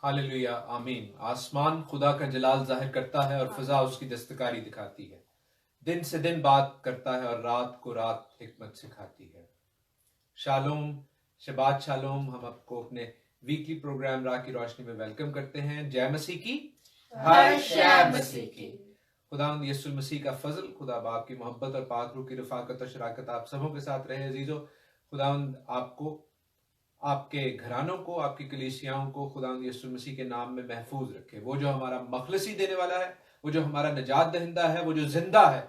Hallelujah आमीन। आसमान खुदा का जलाल जाहिर करता है और फिजा उसकी दस्तकारी दिखाती है। दिन से दिन बात करता है और रात को रात हिकमत सिखाती है। Shalom, Shabbat shalom. हम आपको अपने वीकली प्रोग्राम राह की रोशनी में वेलकम करते हैं। जय मसीह की, हर शय मसीह की। खुदावंद यीशु मसीह का फजल, खुदा बाप की मोहब्बत और पाक रूह की रफाकत और शराकत आप सबों के साथ रहे। अजीजों, खुदावंद आपको, आपके घरानों को, आपकी कलीसियाओं को खुदावंद यीशु मसीह के नाम में महफूज रखे। वो जो हमारा मखलसी देने वाला है, वो जो हमारा नजात दहिंदा है, वो जो जिंदा है,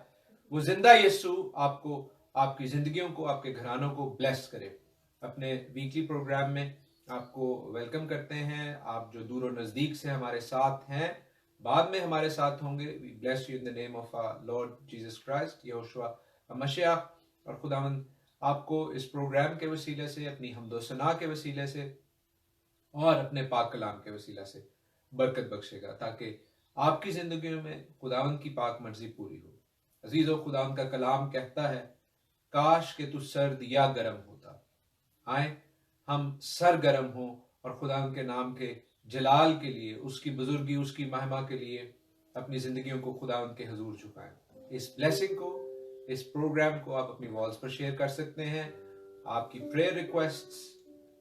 वो जिंदा यीशु आपको, आपकी जिंदगियों को, आपके घरानों को ब्लेस करे। अपने वीकली प्रोग्राम में आपको वेलकम करते हैं। आप जो दूर और नजदीक से हमारे साथ हैं, बाद में हमारे साथ होंगे, we bless you in the name of our lord Jesus Christ Yehoshua मसीह। और खुदावंद आपको इस प्रोग्राम के वसीले से, अपनी हम्दो सना के वसीले से और अपने पाक कलाम के वसीला से बरकत बख्शेगा, ताकि आपकी जिंदगियों में खुदावंद की पाक मर्जी पूरी हो। अजीजों, खुदावंद का कलाम कहता है, काश के तू सर्द या गर्म होता। आए हम सरगर्म हों और खुदावंद के नाम के जलाल के लिए, उसकी बुजुर्गी, उसकी महिमा के लिए अपनी जिंदगियों को खुदावंद के हजूर झुकाएं। इस ब्लेसिंग को, इस प्रोग्राम को आप अपनी वॉल्स पर शेयर कर सकते हैं। आपकी प्रेयर रिक्वेस्ट्स,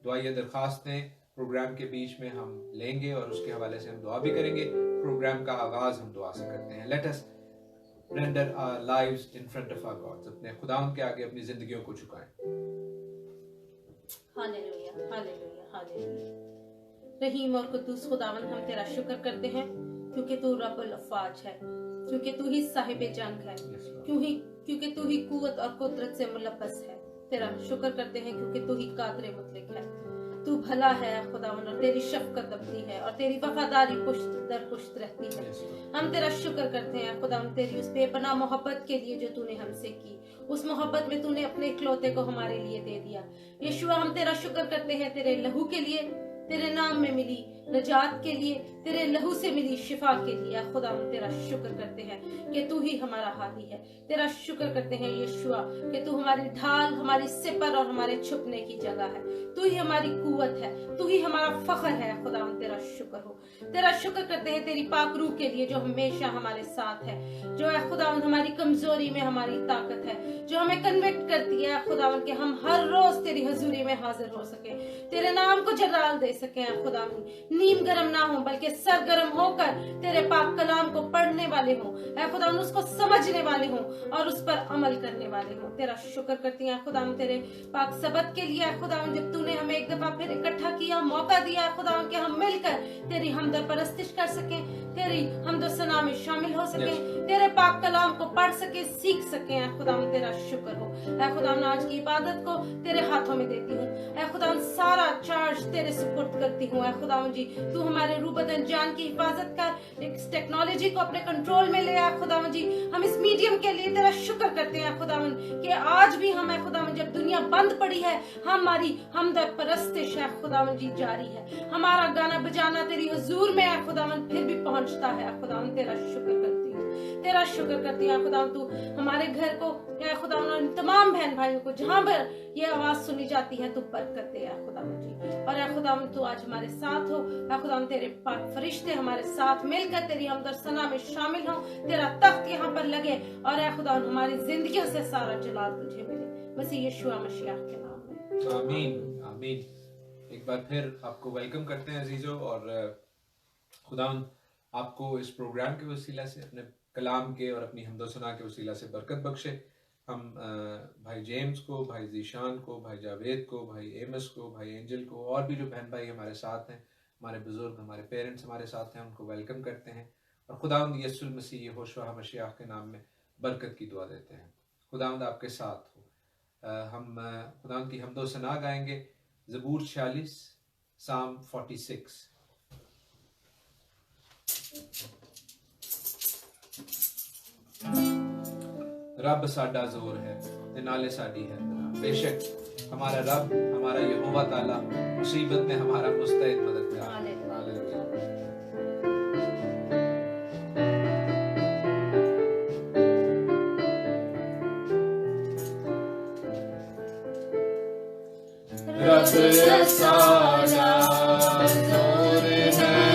दुआई दरखास्तें प्रोग्राम के बीच में हम लेंगे और उसके हवाले से हम दुआ भी करेंगे। प्रोग्राम का आगाज हम दुआ से करते हैं। Let us render our lives in front of our God. अपने खुदावंद के आगे अपनी जिंदगियों को झुकाएं। Hallelujah, hallelujah, hallelujah. रहीम और कुद्दूस खुदावंद, हम तेरा शुक्र करते हैं क्योंकि तू रब्बुल अफ़वाज है, क्योंकि तू ही साहिब जंग है, क्योंकि तू ही कुव्वत और कुदरत से मुलब्बस है। तेरा शुक्र करते हैं क्योंकि तू ही कादिर मुतलक है। तू भला है खुदावंद, और तेरी शफकत अबदी है और तेरी वफादारी पुश्त दर पुश्त रहती है। हम तेरा शुक्र करते हैं खुदावंद, तेरी उस बेपनाह मोहब्बत के लिए जो तूने हमसे की। उस मोहब्बत में तूने अपने इकलौते को हमारे लिए दे दिया। यीशुआ, हम तेरा शुक्र करते हैं तेरे लहू के लिए, तेरे नाम में मिली नजात के लिए, तेरे लहू से मिली शिफा के लिए। खुदा हम तेरा शुक्र करते हैं कि तू ही हमारा हादी है। तेरा शुक्र करते हैं यीशुआ कि तू हमारी ढाल, हमारी सिपर और हमारे छुपने की जगह है। तू ही हमारी कुव्वत है, तू ही हमारा फख्र है। खुदा हम तेरा शुक्र हो। तेरा शुक्र करते हैं तेरी पाक रूह के लिए जो हमेशा हमारे साथ है, जो है खुदावंद हमारी कमजोरी में हमारी ताकत है, जो हमें कन्विक्ट करती है खुदावंद कि हम हर रोज तेरी हजूरी में हाजिर हो सके, तेरे नाम को जलाल दे सके। खुदावंद नीम गरम ना हो बल्कि सरगर्म होकर तेरे पाक कलाम को पढ़ने वाले हो, खुदावंद उसको समझने वाले हो और उस पर अमल करने वाले हो। तेरा शुक्र करती है खुदावंद तेरे पाक सबत के लिए। खुदावंद जब तूने हमें एक दफा फिर इकट्ठा किया, मौका दिया खुदावंद कि हम मिलकर तेरी हमद परस्तिश कर सके, तेरी हमद सना में शामिल हो सके, तेरे पाक कलाम को पढ़ सके, सीख सके। खुदावंद तेरा शुक्र हो। खुदावंद आज की इबादत को तेरे हाथों में देती हूँ। खुदावंद सारा चार्ज तेरे सुपुर्द करती हूँ। खुदावंद जी, तू हमारे रूह बदन जान की हिफाजत कर, इस टेक्नोलॉजी को अपने कंट्रोल में ले आ। खुदावंद जी, हम इस मीडियम के लिए तेरा शुक्र करते हैं खुदावंद कि आज भी हम खुदावंद जब दुनिया बंद पड़ी है, हमारी हमद परस्तिश है खुदावंद जी जारी है। हमारा गाना बजाना तेरी हुजूर में है खुदावंद फिर भी पहुंचता है। खुदावंद तेरा शुक्र करती हूँ, तेरा शुक्र करती है खुदावंद। तू हमारे घर को खुदावंद, तमाम बहन भाइयों को जहाँ पर ये आवाज सुनी जाती है, तू बरकत दे खुदावंद जी। और खुदावंद तू आज हमारे साथ हो। खुदावंद तेरे पाक फरिश्ते हमारे साथ मिलकर तेरी हमदर सना में शामिल हो, तेरा तख्त यहाँ पर लगे और खुदावंद हमारी जिंदगियों से सारा जलाल तुझे मिले, मसीह यीशुआ मसीह के नाम में आमीन, आमीन। एक बार फिर आपको वेलकम करते हैं अजीजों, और खुदावंद आपको इस प्रोग्राम के वसीला से, अपने कलाम के और अपनी हमदो सना के वसीला से बरकत बख्शे। हम भाई जेम्स को, भाई जीशान को, भाई जावेद को, भाई एमस को, भाई एंजल को और भी जो बहन भाई हमारे साथ हैं, हमारे बुजुर्ग, हमारे पेरेंट्स हमारे साथ हैं, उनको वेलकम करते हैं और खुदावंद यीशु मसीह यहोशुआ मसीह के नाम में बरकत की दुआ देते हैं। खुदावंद आपके साथ हो। हम खुदावंद की हमदो सना गाएंगे। ज़बूर 46, साम 46। रब साडा जोर है ते नाले साडी है तना। बेशक हमारा रब, हमारा यहोवा ताला मुसीबत में हमारा मुस्तैद मददगार। हालेलुया। रब साडा जोर है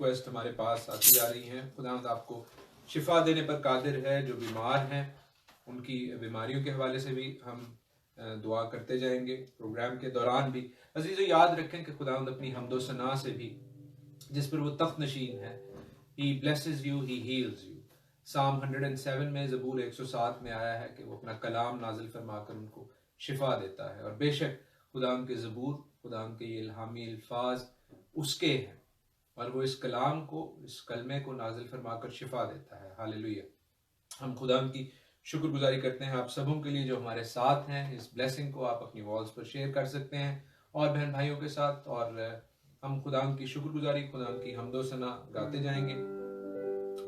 रिक्वेस्ट हमारे पास आती जा रही हैं। खुदावंद आपको शिफा देने पर कादिर है। जो बीमार हैं उनकी बीमारियों के हवाले से भी हम दुआ करते जाएंगे प्रोग्राम के दौरान भी। अजीज़ों, याद रखें कि खुदावंद अपनी हम्दो सना से भी, जिस पर वो तख्त नशीन है, He blesses you, He heals you। साम 107 में, ज़बूर 107 में आया है कि वो अपना कलाम नाजिल फरमाकर उनको शिफा देता है। और बेशक खुदावंद के ज़बूर, खुदावंद के ये इल्हामी अल्फाज उसके हैं और वो इस कलाम को, इस कलमे को नाजिल फरमाकर शिफा देता है। हालेलुया। हम खुदावंद की शुक्रगुजारी करते हैं आप सबों के लिए जो हमारे साथ हैं। इस ब्लेसिंग को आप अपनी वॉल्स पर शेयर कर सकते हैं और बहन भाइयों के साथ, और हम खुदावंद की शुक्रगुजारी, खुदावंद की हम्दो सना गाते जाएंगे।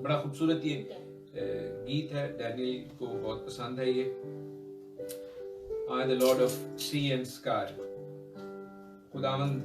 बड़ा खूबसूरत ये गीत है, डैनियल को बहुत पसंद है ये। I the Lord of sea and sky। खुदावंद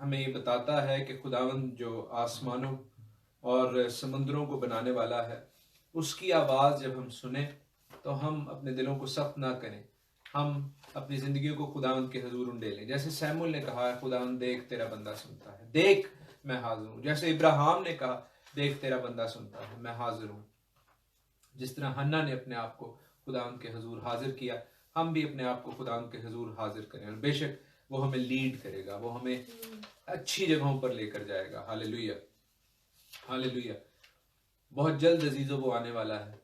हमें ये बताता है कि खुदावंद जो आसमानों और समुद्रों को बनाने वाला है, उसकी आवाज़ जब हम सुने तो हम अपने दिलों को सख्त ना करें, हम अपनी ज़िंदगियों को खुदावंद के हजूर उंडेलें। जैसे सैमुअल ने कहा है, खुदावंद देख तेरा बंदा सुनता है, देख मैं हाजिर हूँ। जैसे इब्राहिम ने कहा, देख तेरा बंदा सुनता है, मैं हाजिर हूँ। जिस तरह हन्ना ने अपने आप को खुदावंद के हजूर हाजिर किया, हम भी अपने आप को खुदावंद के हजूर हाजिर करें। और बेशक वो हमें लीड करेगा, वो हमें अच्छी जगहों पर लेकर जाएगा। Hallelujah, hallelujah. बहुत जल्द अजीजों वो आने वाला है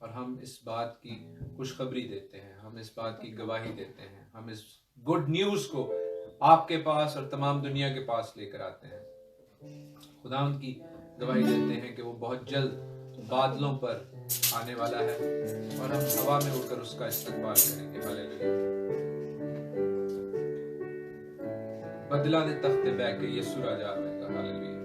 और हम इस बात की खुशखबरी देते हैं, हम इस बात की गवाही देते हैं, हम इस गुड न्यूज़ को आपके पास और तमाम दुनिया के पास लेकर आते हैं। खुदावंद की गवाही देते हैं कि वो बहुत जल्द बादलों पर आने वाला है और हम हवा में उड़कर उसका इस्तकबाल करेंगे। हालेलुया। बदला दे तख्ते बैठ के यीशु राजा आएगा। हालेलुया।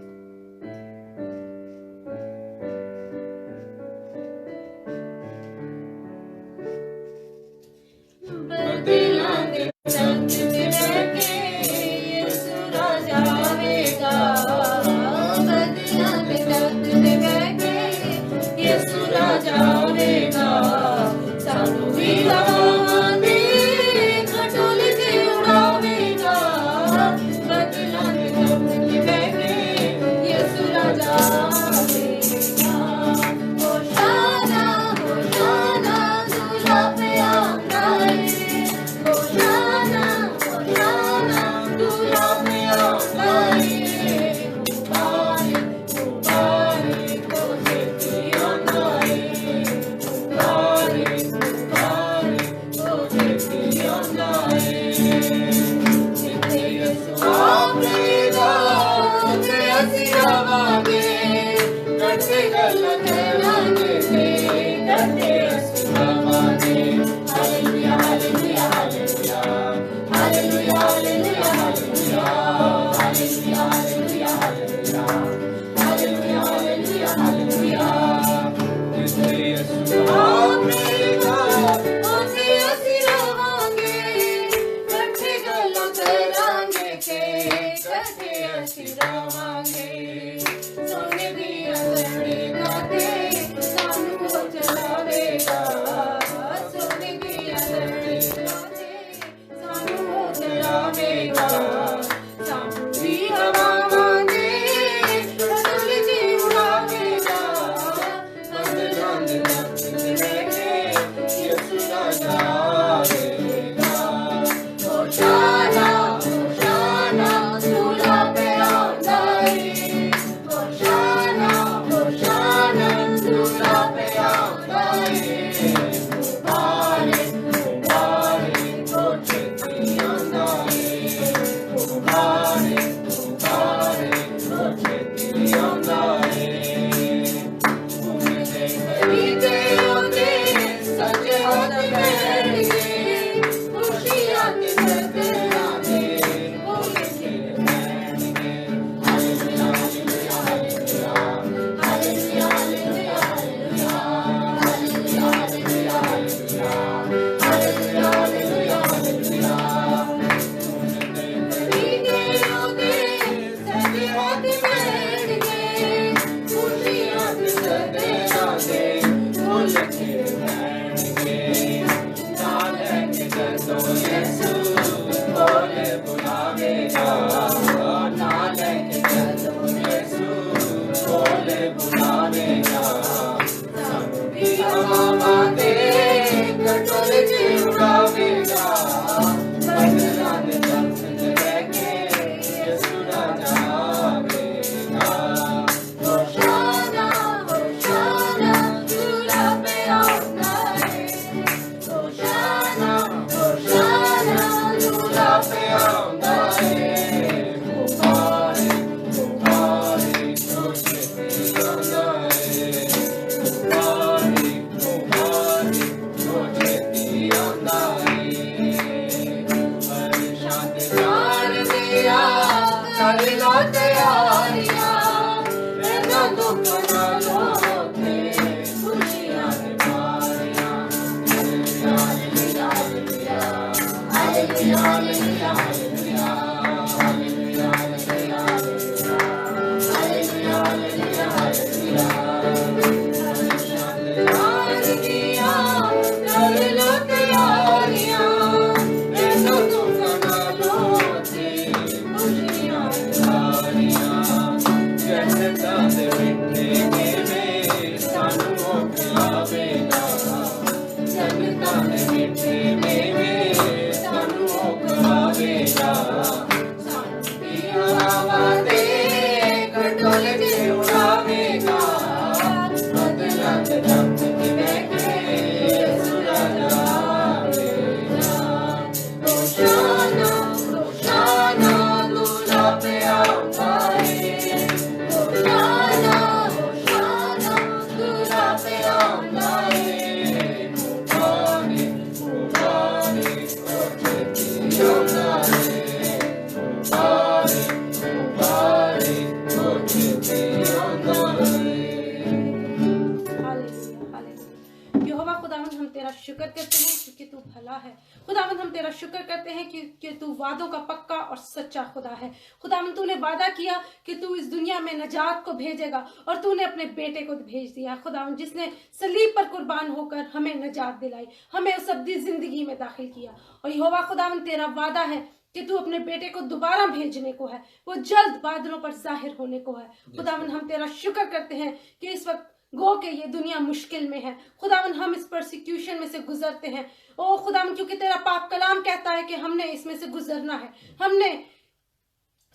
Hallelujah, hallelujah, hallelujah. यहोवा खुदावंद हम तेरा शुक्र करते हैं क्योंकि तू भला है। खुदावंद हम तेरा शुक्र करते हैं कि तू वादों का पक्का और सच्चा खुदा है। खुदावंद तूने वादा किया कि तू इस दुनिया में नजात को भेजेगा और तूने अपने बेटे को भेज दिया खुदावंद, जिसने सलीब पर कुर्बान होकर हमें नजात दिलाई, हमें उस अब्दी जिंदगी में दाखिल किया। और यहोवा खुदावंद तेरा वादा है कि तू अपने बेटे को दोबारा भेजने को है, वो जल्द बादलों पर जाहिर होने को है। खुदावंद हम तेरा शुक्र करते हैं कि इस वक्त गो के ये दुनिया मुश्किल में है खुदावंद, हम इस परसिक्यूशन में से गुजरते हैं ओ खुदावंद, क्योंकि तेरा पाक कलाम कहता है कि हमने इसमें से गुजरना है, हमने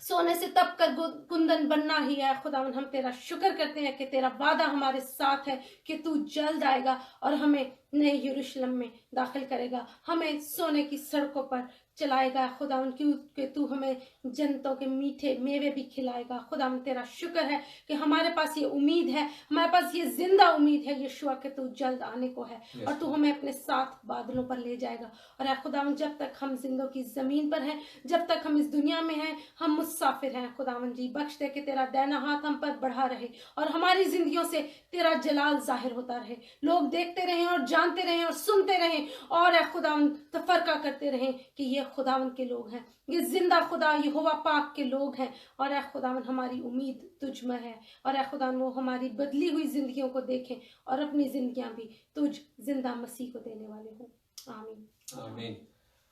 सोने से तप कर कुंदन बनना ही है। खुदावंद हम तेरा शुक्र करते हैं कि तेरा वादा हमारे साथ है कि तू जल्द आएगा और हमें नए यरूशलेम में दाखिल करेगा, हमें सोने की सड़कों पर चलाएगा खुदावंद, क्योंकि तू हमें जन्नतों के मीठे मेवे भी खिलाएगा। खुदावंद तेरा शुक्र है कि हमारे पास ये उम्मीद है, हमारे पास ये जिंदा उम्मीद है यीशुआ कि तू जल्द आने को है और तू हमें अपने साथ बादलों पर ले जाएगा। और ऐ खुदावंद जब तक हम जिंदों की जमीन पर हैं, जब तक हम इस दुनिया में हैं, हम मुसाफिर हैं खुदावंद जी, बख्श दे कि तेरा दैना हाथ हम पर बढ़ा रहे और हमारी जिंदगियों से तेरा जलाल जाहिर होता रहे, लोग देखते रहें और जानते रहें और सुनते रहें और ऐ खुदावंद तफरका करते रहें कि ये खुदावंद के लोग हैं, ये जिंदा खुदा यहोवा पाक के लोग हैं। और ऐ खुदावंद हमारी उम्मीद तुझ में है और ऐ खुदावंद वो हमारी बदली हुई जिंदगियों को देखें और अपनी जिंदगियां भी तुझ जिंदा मसीह को देने वाले हों। आमीन आमीन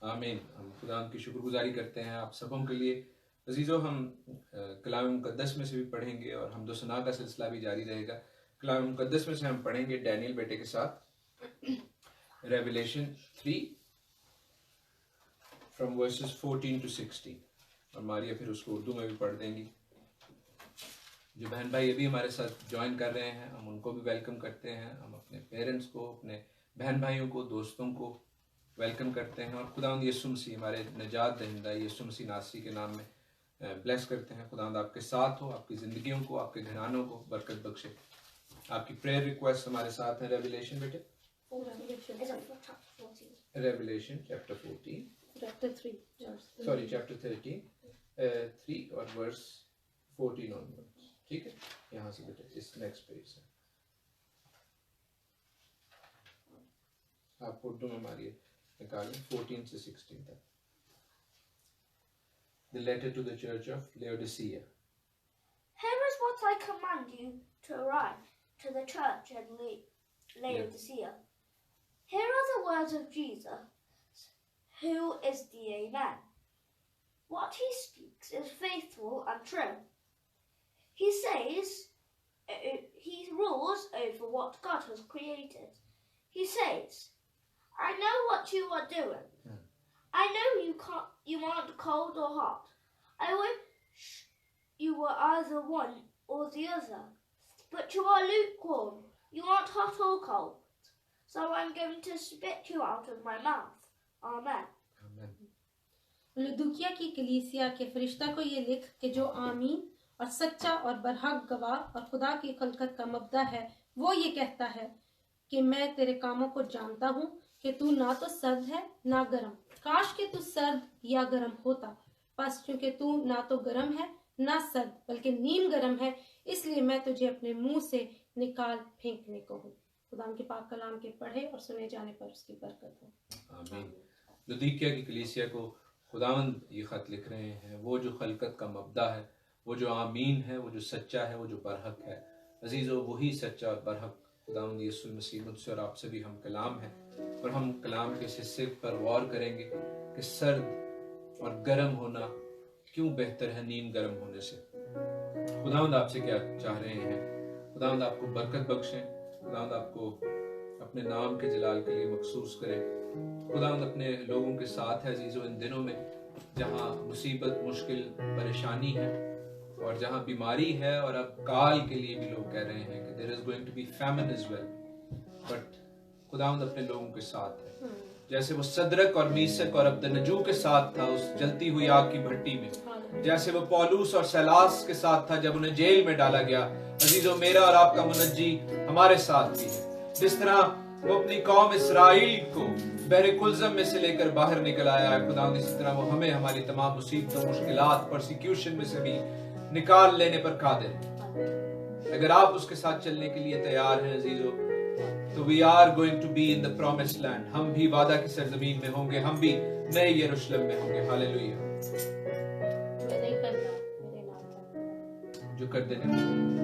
आमीन। हम खुदावंद की शुक्रगुजारी करते हैं आप सबों के लिए। अजीजों, हम कलाम मुकद्दस में से भी पढ़ेंगे और हम दुसना का सिलसिला भी जारी रहेगा। कलाम मुकद्दस में से हम पढ़ेंगे डैनियल बेटे के साथ रेवलेशन 3 फ्रॉम वर्सेस 14 to 16 और मारिया फिर उसको उर्दू में भी पढ़ देंगी। जो बहन भाई अभी हमारे साथ ज्वाइन कर रहे हैं, हम उनको भी वेलकम करते हैं। हम अपने पेरेंट्स को, अपने बहन भाइयों को, दोस्तों को वेलकम करते हैं और खुदावंद यीशु मसीह हमारे निजात दहिंदा यीशु मसीह नासरी के नाम में ब्लेस करते हैं। खुदावंद आपके साथ हो, आपकी ज़िंदगियों को, आपके घरानों को बरकत बख्शे। आपकी प्रेयर रिक्वेस्ट हमारे साथ है। रेवलेशन बेटे, रेवलेशन चैप्टर 14 चैप्टर 13 3 और वर्स 14 ऑनवर्ड्स। ठीक है, यहाँ से बेटे इस नेक्स्ट पेज से आप उर्दू में मारिए, निकालें 14 से 16 तक। The letter to the church of Laodicea. Here is what I command you to write to the church at Laodicea. words of Jesus, who is the Amen. What he speaks is faithful and true. He says he rules over what God has created. He says, I know what you are doing. I know you aren't cold or hot. I wish you were either one or the other. But you are lukewarm. You aren't hot or cold. So I'm going to spit you out of my mouth. Amen. Amen. लुदुकिया की कलीसिया के फरिश्ता को ये लिख कि जो आमीन और सच्चा और बरहक गवाह और खुदा की खलकत का मबदा है, वो ये कहता है कि मैं तेरे कामों को जानता हूँ कि तू ना तो सर्द है ना गर्म। काश कि तू सर्द या गर्म होता, बस क्योंकि तू ना तो गर्म है ना सर्द बल्कि नीम गर्म है, इसलिए मैं तुझे अपने मुंह से निकाल फेंकने को हूँ। खुदा के पाक कलाम के पढ़े और सुने जाने पर उसकी बरकत हो। आमीन। लुदीकिया की कलीसिया को खुदावंद ये खत लिख रहे हैं, वो जो खलकत का मबदा है, वो जो आमीन है, वो जो सच्चा है, वो जो बरहक है। अजीज़ो, वही सच्चा और बरहक खुदावंद यीशु मसीह मुझसे और आपसे भी हम कलाम है, और हम कलाम के इस हिस्से पर गौर करेंगे कि सर्द और गर्म होना क्यों बेहतर है नीम गर्म होने से। खुदावंद आपसे क्या चाह रहे हैं? खुदावंद आपको बरकत बख्शें, खुदावंद आपको अपने नाम के जलाल के लिए मखसूस करें। खुदावंद अपने लोगों के साथ है अजीजों इन दिनों में, जहाँ मुसीबत, मुश्किल, परेशानी है और जहाँ बीमारी है, और अब काल के लिए भी लोग कह रहे हैं कि there is going to be famine as well, but खुदावंद अपने लोगों के साथ है। जैसे वो सदरक और मीसक और अब्दनजू के साथ था उस जलती हुई आग की भट्टी में, जैसे वो पौलुस और सैलास के साथ था जब उन्हें जेल में डाला गया, अजीजों मेरा और आपका मुनज्जी हमारे साथ भी है। जिस तरह वो अपनी कौम इस्राइल को बहरे कुलज़म में से लेकर बाहर निकल आया है, खुदावंद इसी तरह वो हमें हमारी तमाम मुसीबतों, मुश्किलात, परसिक्यूशन में से भी निकाल लेने पर कादिर। अगर आप उसके साथ चलने के लिए तैयार हैं अजीजों, तो we are going to be in the promised land. हम भी वादा की सरजमीन में होंगे, हम भी नए यरूशलेम में होंगे। हालेलुया। जो कर देने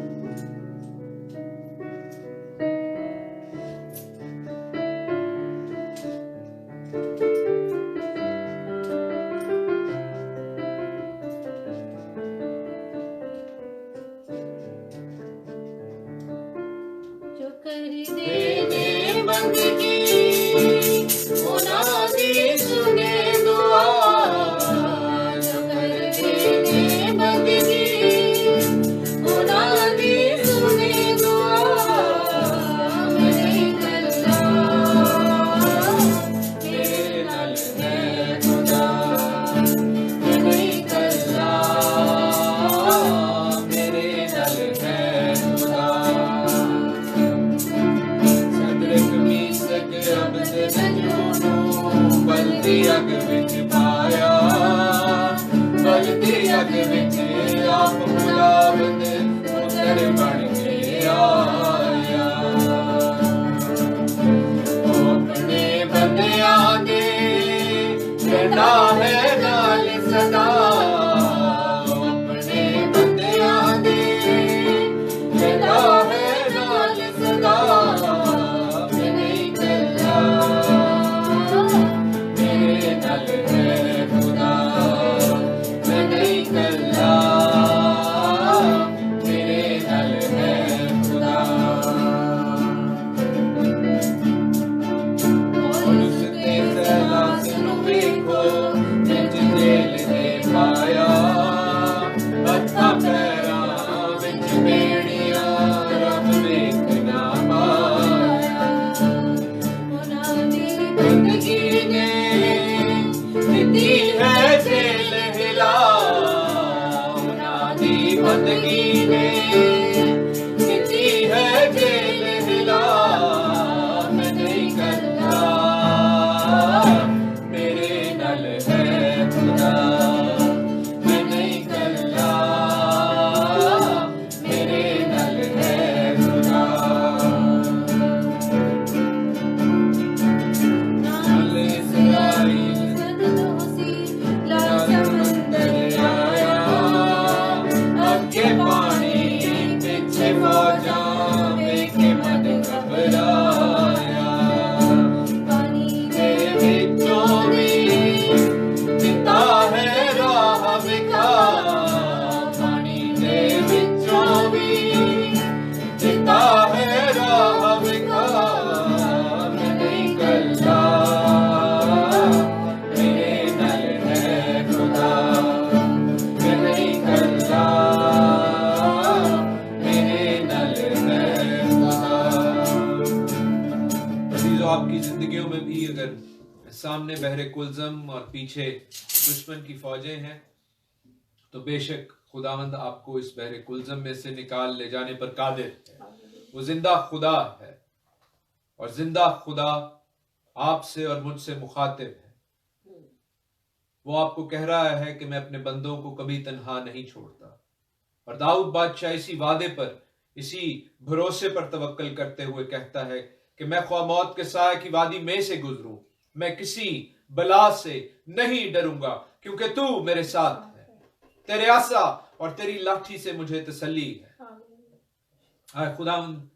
अजीजों, आपकी जिंदगियों में भी अगर सामने बहरे कुलज़म और पीछे दुश्मन की फौजें हैं, तो बेशक खुदावंद आपको इस बहरे कुलज़म में से निकाल ले जाने पर कादिर है। वो जिंदा खुदा है और जिंदा खुदा आपसे और मुझसे मुखातिब है। वो आपको कह रहा है कि मैं अपने बंदों को कभी तन्हा नहीं छोड़ता। और दाऊद बादशाह इसी वादे पर, इसी भरोसे पर तवक्कल करते हुए कहता है कि मैं ख्वाह मौत के साए की वादी में से गुजरूं, मैं किसी बला से नहीं डरूंगा, क्योंकि तू मेरे साथ है। तेरे आसा और तेरी लाठी से मुझे तसल्ली है। आए खुदावंद,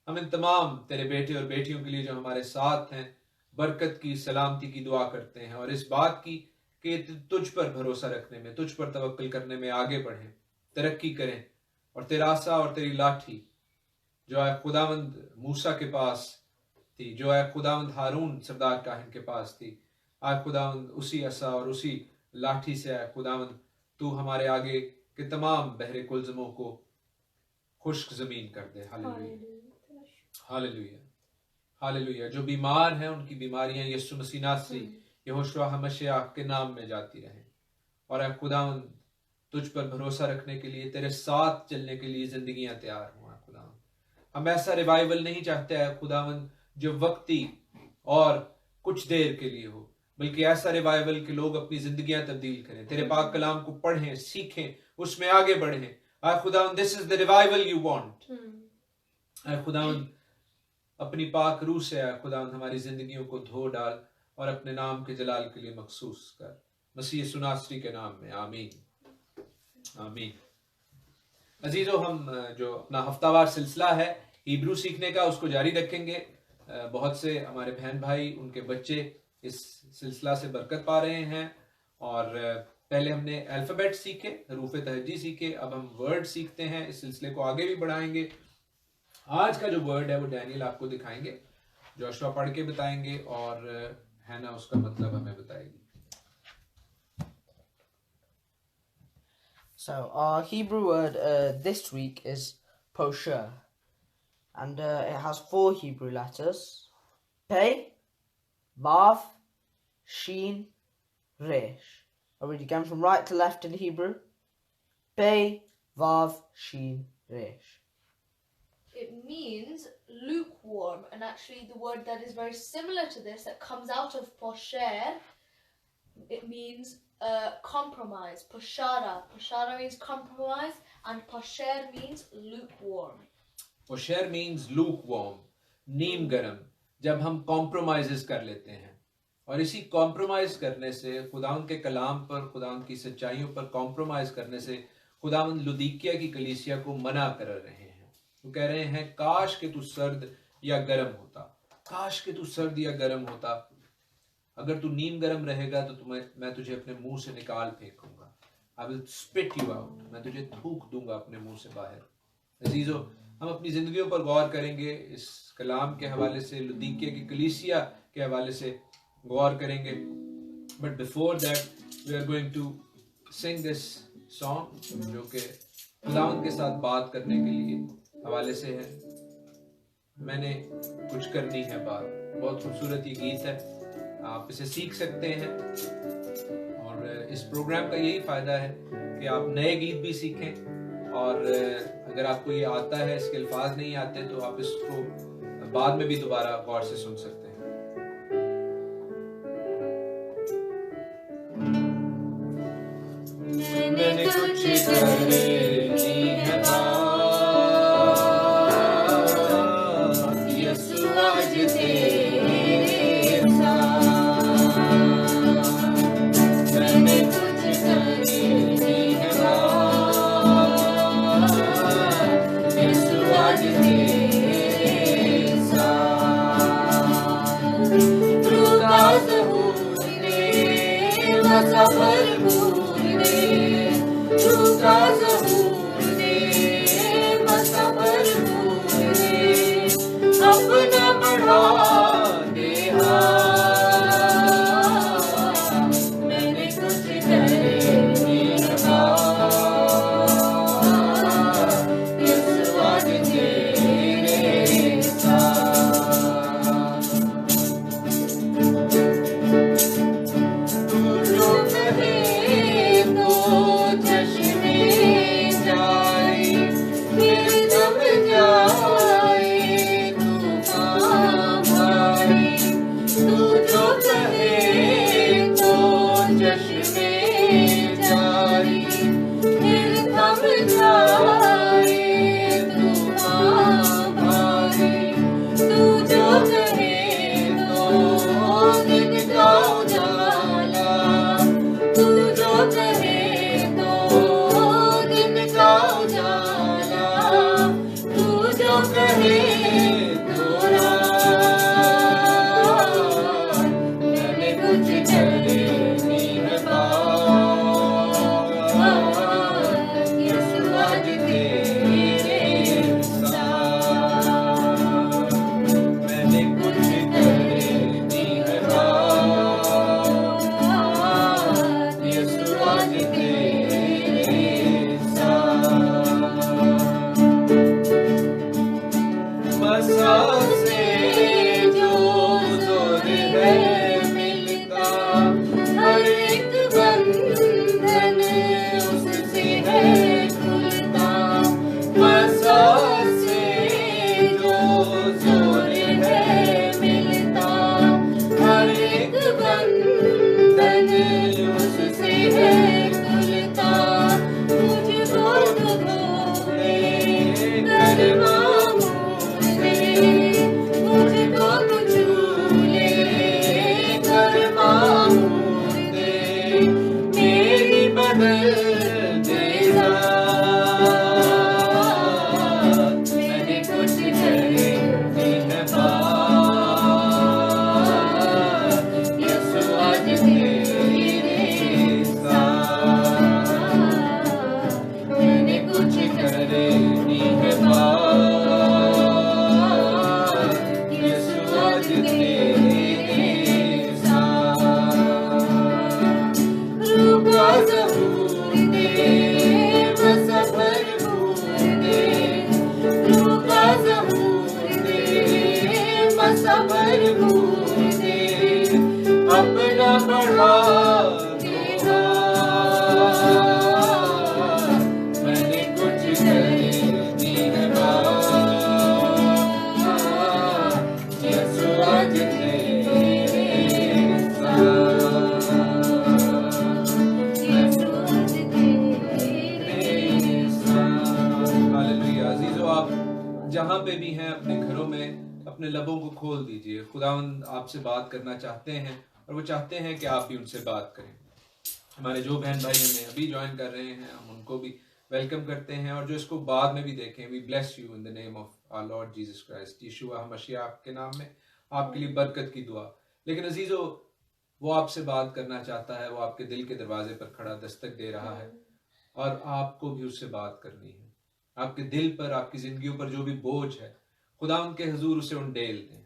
हम इन तमाम तेरे बेटे और बेटियों के लिए जो हमारे साथ हैं, बरकत की, सलामती की दुआ करते हैं और इस बात की कि तुझ पर भरोसा रखने में, तुझ पर तवक्कल करने में आगे बढ़ें, तरक्की करें। और तेरा आसा और तेरी लाठी जो है खुदावंद मूसा के पास थी, जो है खुदावंद हारून सरदार काहिन के पास थी, आए खुदावंद उसी आसा और उसी लाठी से आए खुदावंद तू हमारे आगे के तमाम बहरे कुलज़मों को खुश्क जमीन कर दे। Hallelujah, hallelujah, hallelujah. जो बीमार हैं उनकी बीमारियां यीशु मसीह नासरी यहोशुआ हमशयाह के नाम में जाती रहें। और ऐ खुदावंद तुझ पर भरोसा रखने के लिए, तेरे साथ चलने के लिए जिंदगियां तैयार हुआ खुदावंद। हम ऐसा रिवाइवल नहीं चाहते है खुदावंद जो वक्ती और कुछ देर के लिए हो, बल्कि ऐसा रिवाइवल कि लोग अपनी जिंदगियां तब्दील करें, तेरे पाक कलाम को पढ़ें, सीखें, उसमें आगे बढ़ें। आए खुदावंद, this is the revival you want. आए खुदावंद, अपनी पाक रूह से आए खुदावंद हमारी जिंदगियों को धो डाल और अपने नाम के जलाल के लिए मखसूस कर, मसीह यीशु नासरी के नाम में, आमीन, आमीन। अजीजों, हम जो अपना हफ्तावार सिलसिला है हिब्रू सीखने का, उसको जारी रखेंगे। बहुत से हमारे बहन भाई, उनके बच्चे इस सिलसिला से बरकत पा रहे हैं। और पहले हमने अल्फाबेट सीखे, हरूफ तहज्जी सीखे, अब हम वर्ड सीखते हैं। इस सिलसिले को आगे भी बढ़ाएंगे। आज का जो वर्ड है वो डैनियल आपको दिखाएंगे, जोशुआ पढ़ के बताएंगे और हैना उसका मतलब हमें बताएगी। So our Hebrew word this week is posher, and it has 4 Hebrew letters: Pei, Vav, Shin, Resh. I'll read again from right to left in Hebrew: Pei, Vav, Shin, Resh. It means lukewarm, and actually the word that is very similar to this that comes out of posher, it means compromise. Poshara means compromise, and posher means lukewarm. Posher means lukewarm, नीम गरम, जब हम compromises कर लेते हैं। और इसी compromise करने से, खुदावंद के कलाम पर, खुदावंद की सच्चाइयों पर कॉम्प्रोमाइज करने से खुदावंद लुदीकिया की कलीसिया को मना कर रहे हैं। वो कह रहे हैं काश कि तू सर्द या गर्म होता, काश कि तू सर्द या गर्म होता। अगर तू नीम गर्म रहेगा तो मैं तुझे अपने मुंह से निकाल फेंकूंगा। I will spit you out, मैं तुझे थूक दूंगा अपने मुंह से बाहर। अजीजों, हम अपनी जिंदगियों पर गौर करेंगे, इस कलाम के हवाले से, लुदीकिया की कलीसिया के हवाले से गौर करेंगे। But before that we are going to sing this song, जो कि खुदावंद के साथ बात करने के लिए हवाले से है। मैंने कुछ करनी है बात, बहुत खूबसूरत ये गीत है, आप इसे सीख सकते हैं। और इस प्रोग्राम का यही फायदा है कि आप नए गीत भी सीखें, और अगर आपको ये आता है, इसके अल्फाज नहीं आते, तो आप इसको बाद में भी दोबारा गौर से सुन सकते हैं। मैंने कुछ करनी है बात, यीशु आज तेरे साथ। मैंने कुछ करनी है बात, यीशु आज तेरे साथ। रुका ज़हूर ने मज़ा भरपूर, रुका ज़हूर ने मज़ा भरपूर ने, अपना बढ़ा दे हाथ। मैंने कुछ करनी है बात, यीशु आज तेरे साथ। हालेलुया। अजीजों, आप जहां पे भी हैं अपने घरों में अपने लबों को खोल दीजिए। खुदावंद आपसे बात करना चाहते हैं और वो चाहते हैं कि आप भी उनसे बात करें। हमारे जो बहन भाई हमें अभी ज्वाइन कर रहे हैं, हम उनको भी वेलकम करते हैं, और जो इसको बाद में भी देखें, we bless you in the name of our lord Jesus Christ. Yeshua मसीह के नाम में आपके लिए बरकत की दुआ। लेकिन अजीजों, वो आपसे बात करना चाहता है, वो आपके दिल के दरवाजे पर खड़ा दस्तक दे रहा है, और आपको भी उससे बात करनी है। आपके दिल पर, आपकी जिंदगियों पर जो भी बोझ है, खुदा उनके हुजूर उसे उंडेल दें।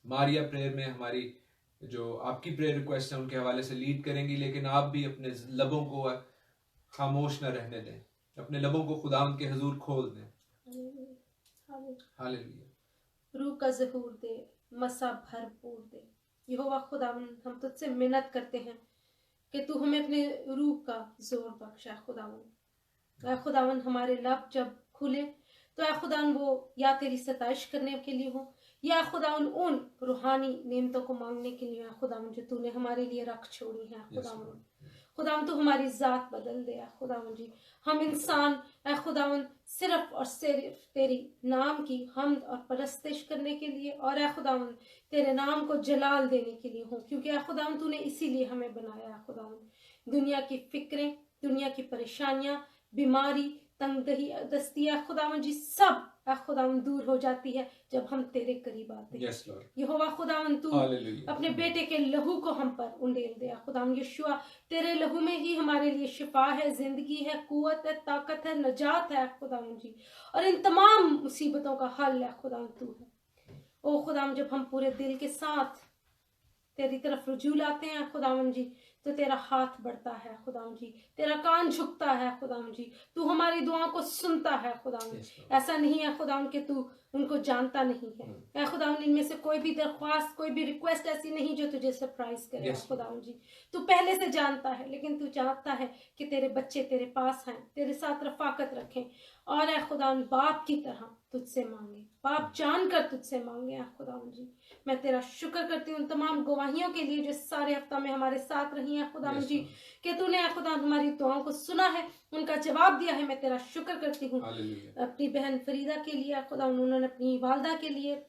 मारिया प्रेयर में हमारी जो आपकी प्रेयर रिक्वेस्ट है उनके हवाले से लीड करेंगी, लेकिन आप भी अपने लबों को खामोश न रहने दें, अपने लबों को खुदा उनके हुजूर खोल दें। हालेलुया। रूह का ज़हूर दे, मसा भरपूर दे। यहोवा खुदावन, हम तुझसे मिन्नत करते हैं कि तू हमें अपने रूह का जोर बख्शा। खुदावन, ऐ खुदावन, हमारे लब जब खुले तो ऐ खुदावन वो या तेरी सताइश करने के लिए हो, या खुदावन उन रूहानी नेमतों को मांगने के लिए, खुदावन जो तूने हमारे लिए रख छोड़ी है। खुदावन, खुदावन तू हमारी जात बदल दे। खुदावन जी, हम इंसान ऐ खुदावन सिर्फ और सिर्फ तेरी नाम की हमद और परस्तिश करने के लिए, और ऐ खुदावन तेरे नाम को जलाल देने के लिए हो, क्योंकि ऐ खुदावन तूने इसीलिए हमें बनाया है। खुदावन, दुनिया की फिक्रें, दुनिया की परेशानियां, बीमारी, तंगदही, दस्तियां, खुदावन जी सब खुदावन दूर हो जाती है जब हम तेरे करीब आते हैं। यहोवा खुदावन, तू अपने बेटे के लहू को हम पर उंडेल दे। खुदावन यीशुआ, तेरे लहू में ही हमारे लिए शिफा है, जिंदगी है, कुव्वत है, ताकत है, नजात है। खुदावन जी, और इन तमाम मुसीबतों का हल है खुदावन तू है। ओ खुदावन, जब हम पूरे दिल के साथ तेरी तरफ रुजू लाते हैं खुदावन जी, तो तेरा हाथ बढ़ता है खुदावन जी, तेरा कान झुकता है खुदावन जी, तू हमारी दुआओं को सुनता है खुदावन। ऐसा नहीं है खुदावन कि तू उनको जानता नहीं है। ऐ खुदावन, इनमें से कोई भी दरख्वास्त, कोई भी रिक्वेस्ट ऐसी नहीं जो तुझे सरप्राइज करे। खुदावन जी, तू पहले से जानता है, लेकिन तू चाहता है कि तेरे बच्चे तेरे पास हैं, तेरे साथ रफाकत रखें, और ऐ खुदावन बाप की तरह तुझसे मांगे, बाप जानकर तुझसे मांगे। ऐ खुदावन जी, मैं तेरा शुक्र करती हूँ तमाम गवाहियों के लिए जो सारे हफ्ता में हमारे साथ रही हैं खुदावन जी, कि तूने ऐ खुदा हमारी दुआओं को सुना है, उनका जवाब दिया है। मैं तेरा शुक्र करती हूँ अपनी बहन फरीदा के लिए खुदा, उन्होंने अपनी वालदा के लिए,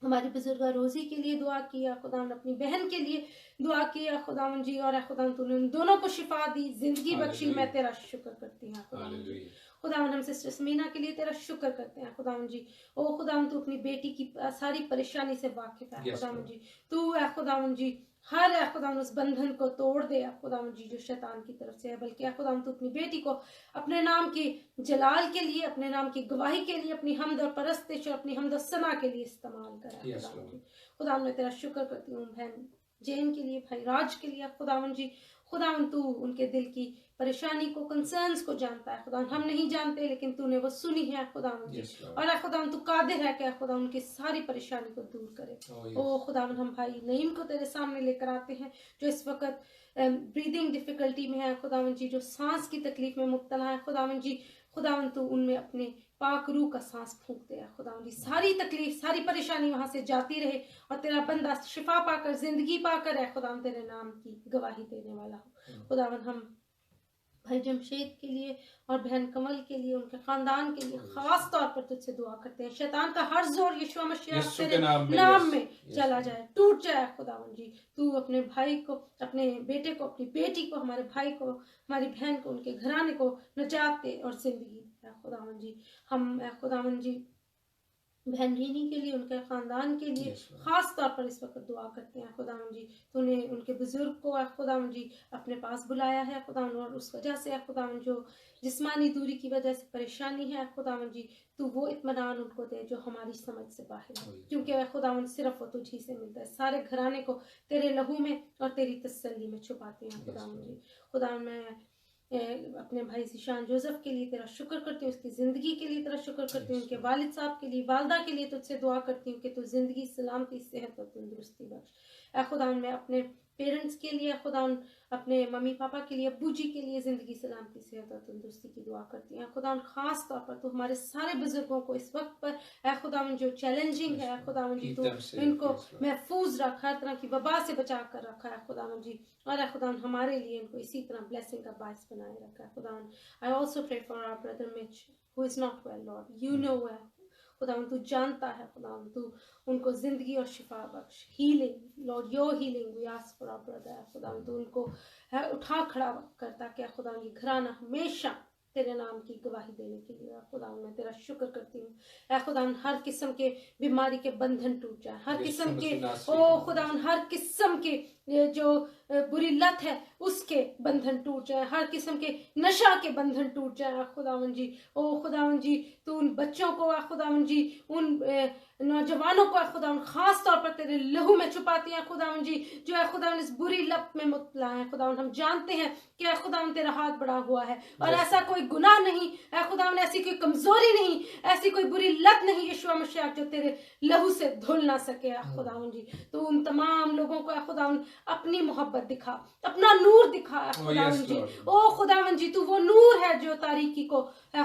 हमारी बुजुर्गा रोजी के लिए दुआ किया खुदा, अपनी बहन के लिए दुआ किया खुदावन जी, और खुदा तूने उन दोनों को शिफा दी, जिंदगी बख्शी। मैं तेरा शुक्र करती हूँ खुदावन जी। खुदावन, हम सिस्टर समीना के लिए तेरा शुक्र करते हैं खुदावन जी। ओ खुदावन, तू अपनी बेटी की सारी परेशानी से वाकिफ है खुदावन जी। तू है खुदावन जी हर खुदावन उस बंधन को तोड़ दे खुदावन जी जो शैतान की तरफ से है, बल्कि खुदावन तू अपनी बेटी को अपने नाम की जलाल के लिए, अपने नाम की गवाही के लिए, अपनी हमद और परस्तिश और अपनी हमद और सना के लिए इस्तेमाल करा खुदावन जी। खुदावन, मैं तेरा शुक्र करती हूँ बहन जैन के लिए, भाई राज के लिए खुदावन जी। खुदावन, तू उनके दिल की परेशानी को, कंसर्न्स को जानता है खुदावन, हम नहीं जानते, लेकिन तूने वो सुनी है खुदावन जी। और खुदावन तू कादिर है कि खुदावन उनकी सारी परेशानी को दूर करे। ओ खुदावन, हम भाई नईम को तेरे सामने लेकर आते हैं जो इस वक्त ब्रीदिंग डिफिकल्टी में है खुदावन जी, जो सांस की तकलीफ में मुब्तला है खुदावन जी। खुदावन तू उनमें अपने पाक रूह का सांस फूंक दे खुदावन जी, सारी तकलीफ, सारी परेशानी वहां से जाती रहे, और तेरा बंदा शिफा पाकर, जिंदगी पाकर है खुदावन तेरे नाम की गवाही देने वाला हो। खुदावन, हम भाई जमशेद के लिए और बहन कमल के लिए, उनके खानदान के लिए खास तौर पर तुझसे दुआ करते हैं। शैतान का हर जोर यीशु मसीह तेरे नाम में चला जाए, टूट जाए खुदावन जी। तू अपने भाई को, अपने बेटे को, अपनी बेटी को, हमारे भाई को, हमारी बहन को, उनके घराने को निजात दे और जिंदगी दे खुदावन जी। हम खुदावन जी बहन रीनी के लिए, उनके खानदान के लिए खास तौर पर इस वक्त दुआ करते हैं खुदावन जी। तूने उनके बुजुर्ग को खुदावन जी अपने पास बुलाया है खुदावन, और उस वजह से खुदावन जो जिस्मानी दूरी की वजह से परेशानी है खुदावन जी, तू वो इत्मीनान उनको दे जो हमारी समझ से बाहर है, क्योंकि खुदावन सिर्फ वो तुझी से मिलता है। सारे घराने को तेरे लहू में और तेरी तसल्ली में छुपाते हैं खुदावन जी। खुदावन, मैं अपने भाई जिशान जोसेफ के लिए तेरा शुक्र करती हूँ, उसकी ज़िंदगी के लिए तेरा शुक्र करती हूँ, उनके वालिद साहब के लिए, वालदा के लिए तुझसे दुआ करती हूँ कि तू ज़िंदगी, सलामती, सेहत और तंदुरुस्ती बख्श। खुदा, मैं अपने पेरेंट्स के लिए खुदावन, अपने मम्मी पापा के लिए, अब्बू जी के लिए ज़िंदगी सलामती सेहत और तंदुरुस्ती की दुआ करती हैं। खुदावन ख़ास तौर पर तो हमारे सारे बुजुर्गों को इस वक्त पर ऐ खुदावन जो चैलेंजिंग है, खुदावन जी Keep तो them safe, इनको yes, Lord. महफूज रख, हर तरह की वबा से बचा कर रखा है खुदावन जी, और ऐ खुदावन हमारे लिए इनको इसी तरह ब्लेसिंग का बायस बनाए रखा है खुदावन। I also pray for our brother Mitch who is not well Lord, you know well खुदावन, तू जानता है खुदावन, तू उनको जिंदगी और शिफा बख्श, healing lord, your healing we ask for our brother खुदावन, तू उनको है उठा खड़ा कर, ताकि खुदावन ये घराना हमेशा तेरे नाम की गवाही देने के लिए खुदावन मैं तेरा शुक्र करती हूँ। ऐ खुदावन हर किस्म के बीमारी के बंधन टूट जाए, हर किस्म के ओ खुदावन हर किस्म के जो बुरी लत है उसके बंधन टूट जाए, हर किस्म के नशा के बंधन टूट जाए खुदावन जी। ओ खुदावन जी तू उन बच्चों को खुदावन जी, उन नौजवानों को खुदावन खास तौर पर तेरे लहू में छुपाती है खुदावन जी, जो है खुदावन इस बुरी लत में मुब्तला है खुदावन। हम जानते हैं कि खुदावन तेरा हाथ बढ़ा हुआ है और ऐसा कोई गुनाह नहीं है खुदावन, ऐसी कोई कमजोरी नहीं, ऐसी कोई बुरी लत नहीं यीशु मसीह जो तेरे लहू से धुल ना सके खुदावन जी। तो उन तमाम लोगों को खुदावन अपनी मोहब्बत दिखा, अपना नूर दिखा खुदावन जी। ओ खुदावन जी तू वो नूर है जो तारीकी को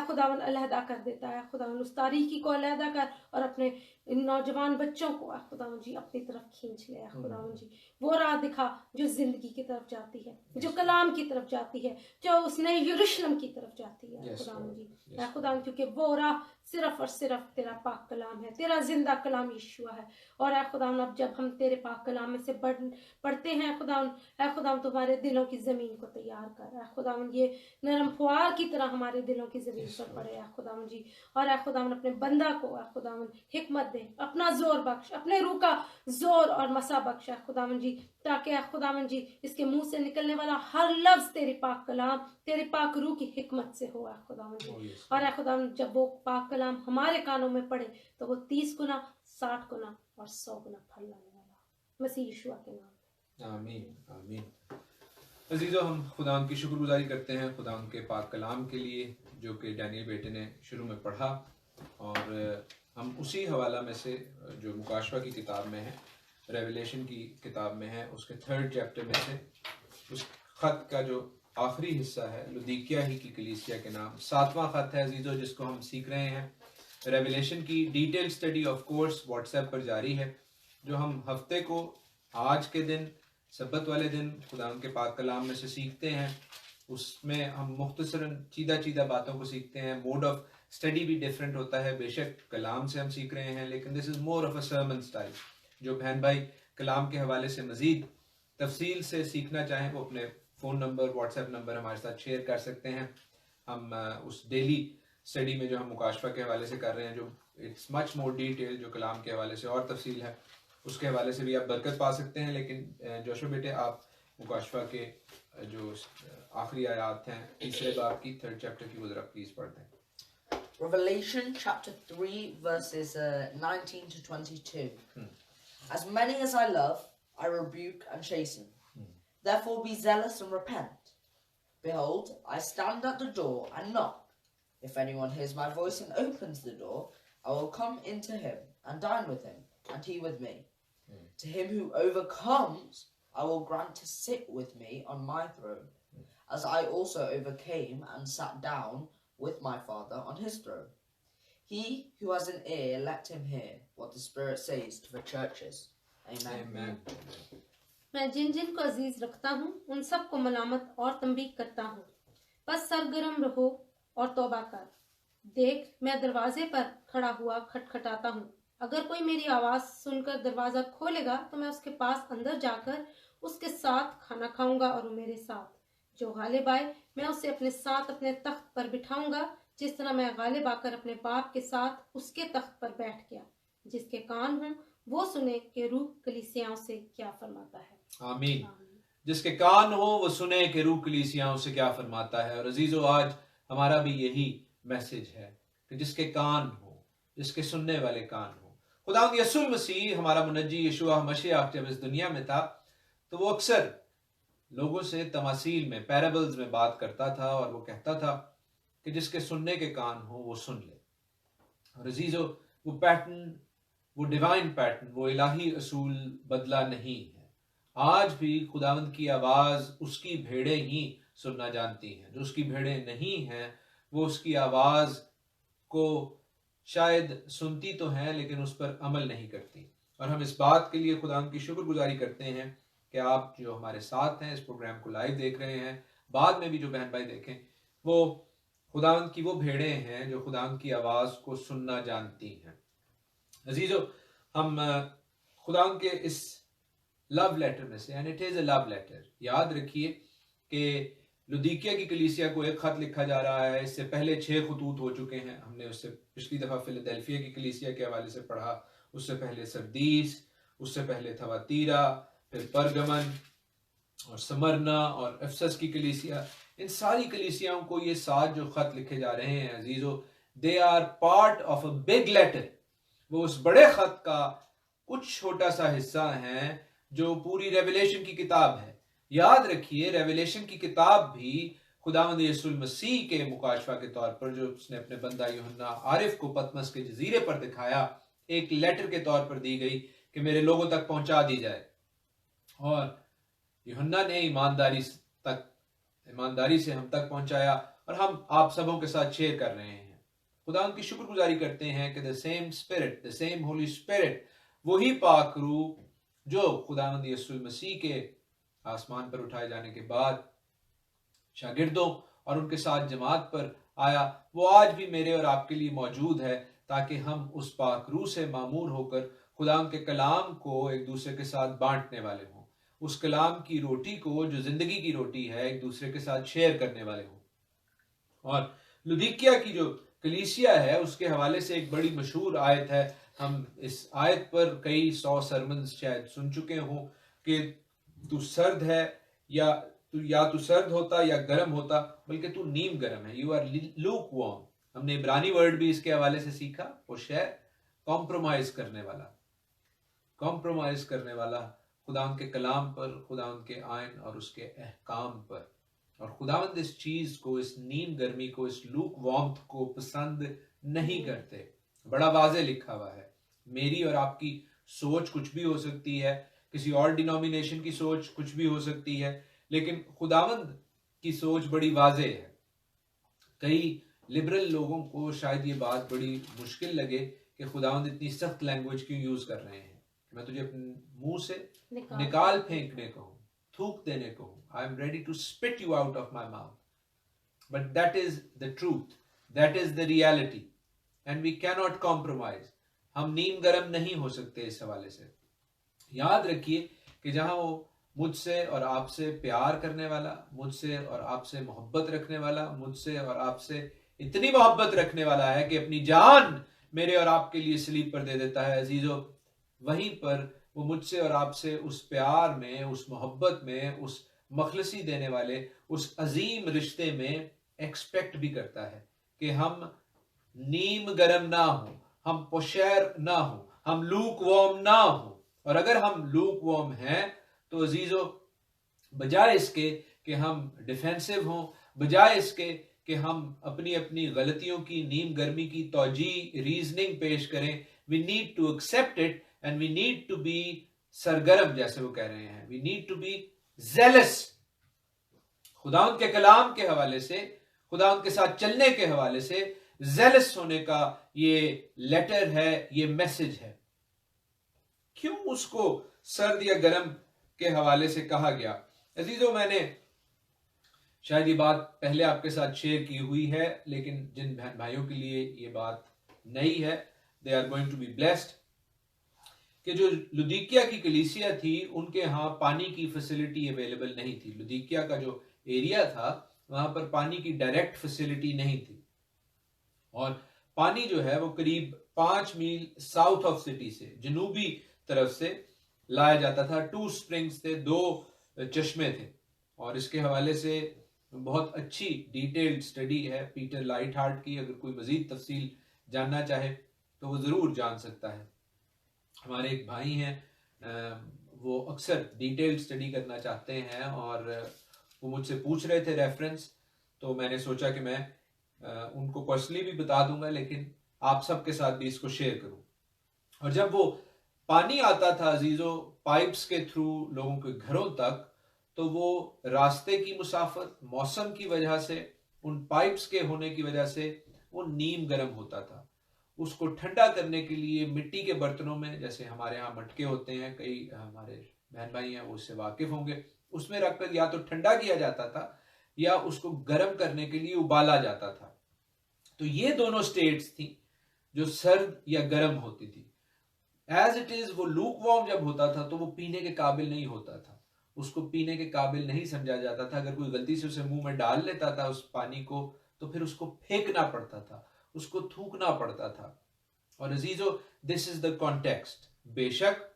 खुदावन अलहदा कर देता है खुदावन, उस तारीकी को अलहदा कर और अपने इन नौजवान बच्चों को खुदावन जी अपनी तरफ खींच ले खुदावन जी। वो राह दिखा जो जिंदगी की तरफ जाती है, जो कलाम की तरफ जाती है, जो उस नए यरूशलेम की तरफ जाती है खुदावन जी। खुदावन क्योंकि वो राह सिर्फ और सिर्फ तेरा पाक कलाम है, तेरा जिंदा कलाम यीशुआ है। और ऐ खुदावन अब जब हम तेरे पाक कलाम में से पढ़ते हैं खुदावन, ऐ खुदावन तुम्हारे दिलों की जमीन को तैयार कर ऐ खुदावन, ये नरम फुआर की तरह हमारे दिलों की जमीन पर पड़े ऐ खुदावन जी। और ऐ खुदावन अपने बंदा को ऐ खुदावन हिकमत दे, अपना जोर बख्श, अपने रूह का जोर और मसा बख्श ऐ खुदावन जी, ताकि ऐ खुदावन जी इसके मुंह से निकलने वाला हर लफ्ज तेरे पाक कलाम, तेरे पाक रूह की हिकमत से हो ऐ खुदावन जी। और ऐ खुदावन जब वो पाक कलाम हमारे कानों में पड़े तो वो 30 गुना, 60 गुना और 100 गुना फल लाने वाला मसीह यीशुआ के नाम में। आमीन आमीन। अजीजों हम खुदा की शुक्रगुजारी करते हैं खुदा के पाक कलाम के लिए जो कि डैनियल बेटे ने शुरू में पढ़ा, और हम उसी हवाला में से जो मुकाशवा की किताब में है, रेवलेशन की किताब में है, उसके 3rd चैप्टर में से उस खत का जो आखिरी हिस्सा है लुदीकिया ही की कलीसिया के नाम 7वां खत है अजीजों, जिसको हम सीख रहे हैं। रेवलेशन की detail study of course WhatsApp पर जारी है, जो हम हफ्ते को आज के दिन सब्बत वाले दिन खुदा के पाक कलाम में से सीखते हैं। उसमें हम मुख्तसरन चीदा बातों को सीखते हैं। मोड ऑफ स्टडी भी डिफरेंट होता है, बेशक कलाम से हम सीख रहे हैं, लेकिन this is more of a sermon style. जो बहन भाई कलाम के हवाले से मज़ीद तफसील से सीखना चाहें वो अपने फ़ोन नंबर, व्हाट्सएप नंबर हमारे साथ शेयर कर सकते हैं। हम उस डेली स्टडी में जो हम मुकाशवा के हवाले से कर रहे हैं, जो इट्स मच मोर डिटेल, जो कलाम के हवाले से और तफसील है, उसके हवाले से भी आप बरकत पा सकते हैं। लेकिन जोशुआ बेटे आप मुकाशवा के जो आखिरी आयत हैं 3 बाब की 3rd चैप्टर की वो जरा प्लीज पढ़ दें। Revelation chapter 3 verses 19 to 22. As many as I love, I rebuke and chasten. Therefore be zealous and repent. Behold, I stand at the door and knock. If anyone hears my voice and opens the door, I will come into him and dine with him, and he with me. To him who overcomes, I will grant to sit with me on my throne, as I also overcame and sat down with my Father on his throne. He who has an ear, let him hear what the Spirit says to the churches. Amen. Amen. मैं जिन जिन को अजीज रखता हूँ उन सब को मलामत और तंबीह करता हूँ। बस सरगर्म रहो और तौबा कर। देख मैं दरवाजे पर खड़ा हुआ खटखटाता हूँ। अगर कोई मेरी आवाज सुनकर दरवाजा खोलेगा तो मैं उसके पास अंदर जाकर उसके साथ खाना खाऊंगा और वो मेरे साथ। जो गालिब आए मैं उसे अपने साथ अपने तख्त पर बिठाऊंगा, जिस तरह मैं गालिब आकर अपने बाप के साथ उसके तख्त पर बैठ गया। जिसके कान हों वो सुने कि रूह कलीसियाओं से क्या फरमाता है। आमीन। जिसके कान हो वो सुने कि रूह कलीसियाओं से क्या फरमाता है। और अजीजों आज हमारा भी यही मैसेज है कि जिसके कान हो, जिसके सुनने वाले कान हो। खुदावंद यसुल मसीह हमारा मुनज्जी यीशुआ मसीह जब इस दुनिया में था तो वो अक्सर लोगों से तमासील में, पैराबल्स में बात करता था, और वो कहता था कि जिसके सुनने के कान हो वो सुन ले। और अजीजों वो पैटर्न, वो डिवाइन पैटर्न, वो इलाही असूल बदला नहीं है। आज भी खुदावंद की आवाज उसकी भेड़ें ही सुनना जानती हैं। जो उसकी भेड़ें नहीं हैं वो उसकी आवाज को शायद सुनती तो हैं लेकिन उस पर अमल नहीं करती। और हम इस बात के लिए खुदावंद की शुक्रगुजारी करते हैं कि आप जो हमारे साथ हैं, इस प्रोग्राम को लाइव देख रहे हैं, बाद में भी जो बहन भाई देखें, वो खुदावंद की वो भेड़ें हैं जो खुदावंद की आवाज को सुनना जानती हैं। अजीजों, हम खुदावंद के इस लव लेटर में से, and it is a love letter, याद रखिए कि लुदीकिया की कलीसिया को एक खत लिखा जा रहा है। इससे पहले 6 खतूत हो चुके हैं। हमने उससे पिछली दफा फिलाडेल्फिया की कलीसिया के हवाले से पढ़ा, उससे पहले सरदीस, उससे पहले थवातीरा, फिर परगमन और समरना और अफसस की कलीसिया। इन सारी कलीसियाओं को ये 7 जो खत लिखे जा रहे हैं अजीजों, they are part of a big letter. वो उस बड़े खत का कुछ छोटा सा हिस्सा है जो पूरी रेवलेशन की किताब है। याद रखिए, रेवलेशन की किताब भी खुदावंद यीशु मसीह के मुकाशफा के तौर पर, जो उसने अपने बंदा यूहन्ना आरिफ को पतमस के जजीरे पर दिखाया, एक लेटर के तौर पर दी गई कि मेरे लोगों तक पहुंचा दी जाए। और यूहन्ना ने ईमानदारी से हम तक पहुंचाया और हम आप सबों के साथ शेयर कर रहे हैं। खुदा उनकी शुक्रगुजारी करते हैं कि the same spirit, the same Holi spirit, वही पाक रूह जो खुदावंद यीशु मसीह के आसमान पर उठाए जाने के बाद शागिर्दों और उनके साथ जमात पर आया, वो आज भी मेरे और आपके लिए मौजूद है, ताकि हम उस पाक रूह से मामूर होकर खुदा के कलाम को एक दूसरे के साथ बांटने वाले हों। उस कलाम की रोटी को, जो जिंदगी की रोटी है, एक दूसरे के साथ शेयर करने वाले हों। और लुदीकिया की जो कलीसिया है उसके हवाले से एक बड़ी मशहूर आयत है। हम इस आयत पर कई 100 सरमन शायद सुन चुके हों कि तू सर्द है, या तू सर्द होता या गर्म होता, बल्कि तू नीम गर्म है। You are lukewarm. हमने इब्रानी वर्ड भी इसके हवाले से सीखा, पोशैर, कॉम्प्रोमाइज करने वाला खुदावंद के कलाम पर, खुदावंद के आयन और उसके अहकाम पर। और खुदावंद इस चीज को, इस नीम गर्मी को, इस लूक वार्मथ को पसंद नहीं करते। बड़ा वाज़े लिखा हुआ है। मेरी और आपकी सोच कुछ भी हो सकती है, किसी और डिनोमिनेशन की सोच कुछ भी हो सकती है, लेकिन खुदावंद की सोच बड़ी वाज़े है। कई लिबरल लोगों को शायद ये बात बड़ी मुश्किल लगे कि खुदावंद इतनी सख्त लैंग्वेज क्यों यूज कर रहे हैं। मैं तुझे अपने मुंह से निकाल फेंकने को हूं, थूक देने को हूं। I am ready to spit you out of my mouth, but that is the truth, that is the reality, and we can not compromise. हम नीम गरम नहीं हो सकते इस हवाले से। याद रखिए कि जहां वो मुझसे और आपसे प्यार करने वाला, मुझसे और आपसे मोहब्बत रखने वाला, मुझसे और आपसे इतनी मोहब्बत रखने वाला है कि अपनी जान मेरे और आपके लिए सलीब पर दे देता है अजीजों, वहीं पर वो मुझसे और आपसे उस प्यार में, उस मोहब्बत में, उस मखलसी देने वाले, उस अजीम रिश्ते में एक्सपेक्ट भी करता है कि हम नीम गरम ना हो, हम पोशैर ना हो, हम लूक वार्म ना हो। और अगर हम लूक वार्म हैं तो अजीजों, बजाय इसके कि हम डिफेंसिव हों, बजाय इसके कि हम अपनी अपनी गलतियों की, नीम गर्मी की तौजी, रीजनिंग पेश करें, we need to accept it and we need to be सरगर्म, जैसे वो कह रहे हैं, we need to be jealous. खुदावंद के कलाम के हवाले से, खुदावंद के साथ चलने के हवाले से जेलस होने का ये लेटर है, ये मैसेज है। क्यों उसको सर्द या गर्म के हवाले से कहा गया? अजीजों, मैंने शायद ये बात पहले आपके साथ शेयर की हुई है, लेकिन जिन बहन भाइयों के लिए ये बात नई है, they are going to be blessed, कि जो लुदीकिया की कलीसिया थी उनके यहाँ पानी की फैसिलिटी अवेलेबल नहीं थी। लुदीकिया का जो एरिया था वहां पर पानी की डायरेक्ट फैसिलिटी नहीं थी, और पानी जो है वो करीब 5 मील साउथ ऑफ सिटी से, जनूबी तरफ से लाया जाता था। 2 स्प्रिंग्स थे, 2 चश्मे थे, और इसके हवाले से बहुत अच्छी डिटेल्ड स्टडी है पीटर लाइट हार्ट की। अगर कोई मजीद तफसील जानना चाहे तो वो जरूर जान सकता है। हमारे एक भाई हैं, वो अक्सर डिटेल्ड स्टडी करना चाहते हैं और वो मुझसे पूछ रहे थे रेफरेंस, तो मैंने सोचा कि मैं उनको पर्सनली भी बता दूंगा, लेकिन आप सबके साथ भी इसको शेयर करूं। और जब वो पानी आता था अजीजों पाइप्स के थ्रू लोगों के घरों तक, तो वो रास्ते की मुसाफत, मौसम की वजह से, उन पाइप्स के होने की वजह से वो नीम गर्म होता था। उसको ठंडा करने के लिए मिट्टी के बर्तनों में, जैसे हमारे यहाँ मटके होते हैं, कई हमारे बहन भाई हैं वो उससे वाकिफ होंगे, उसमें रखकर या तो ठंडा किया जाता था या उसको गर्म करने के लिए उबाला जाता था। तो ये दोनों स्टेट्स थी जो सर्द या गर्म होती थी। एज इट इज वो लूक वार्म जब होता था तो वो पीने के काबिल नहीं होता था, उसको पीने के काबिल नहीं समझा जाता था। अगर कोई गलती से उसे मुंह में डाल लेता था उस पानी को, तो फिर उसको फेंकना पड़ता था, उसको थूकना पड़ता था। और अजीजो, दिस इज द कॉन्टेक्स्ट। बेशक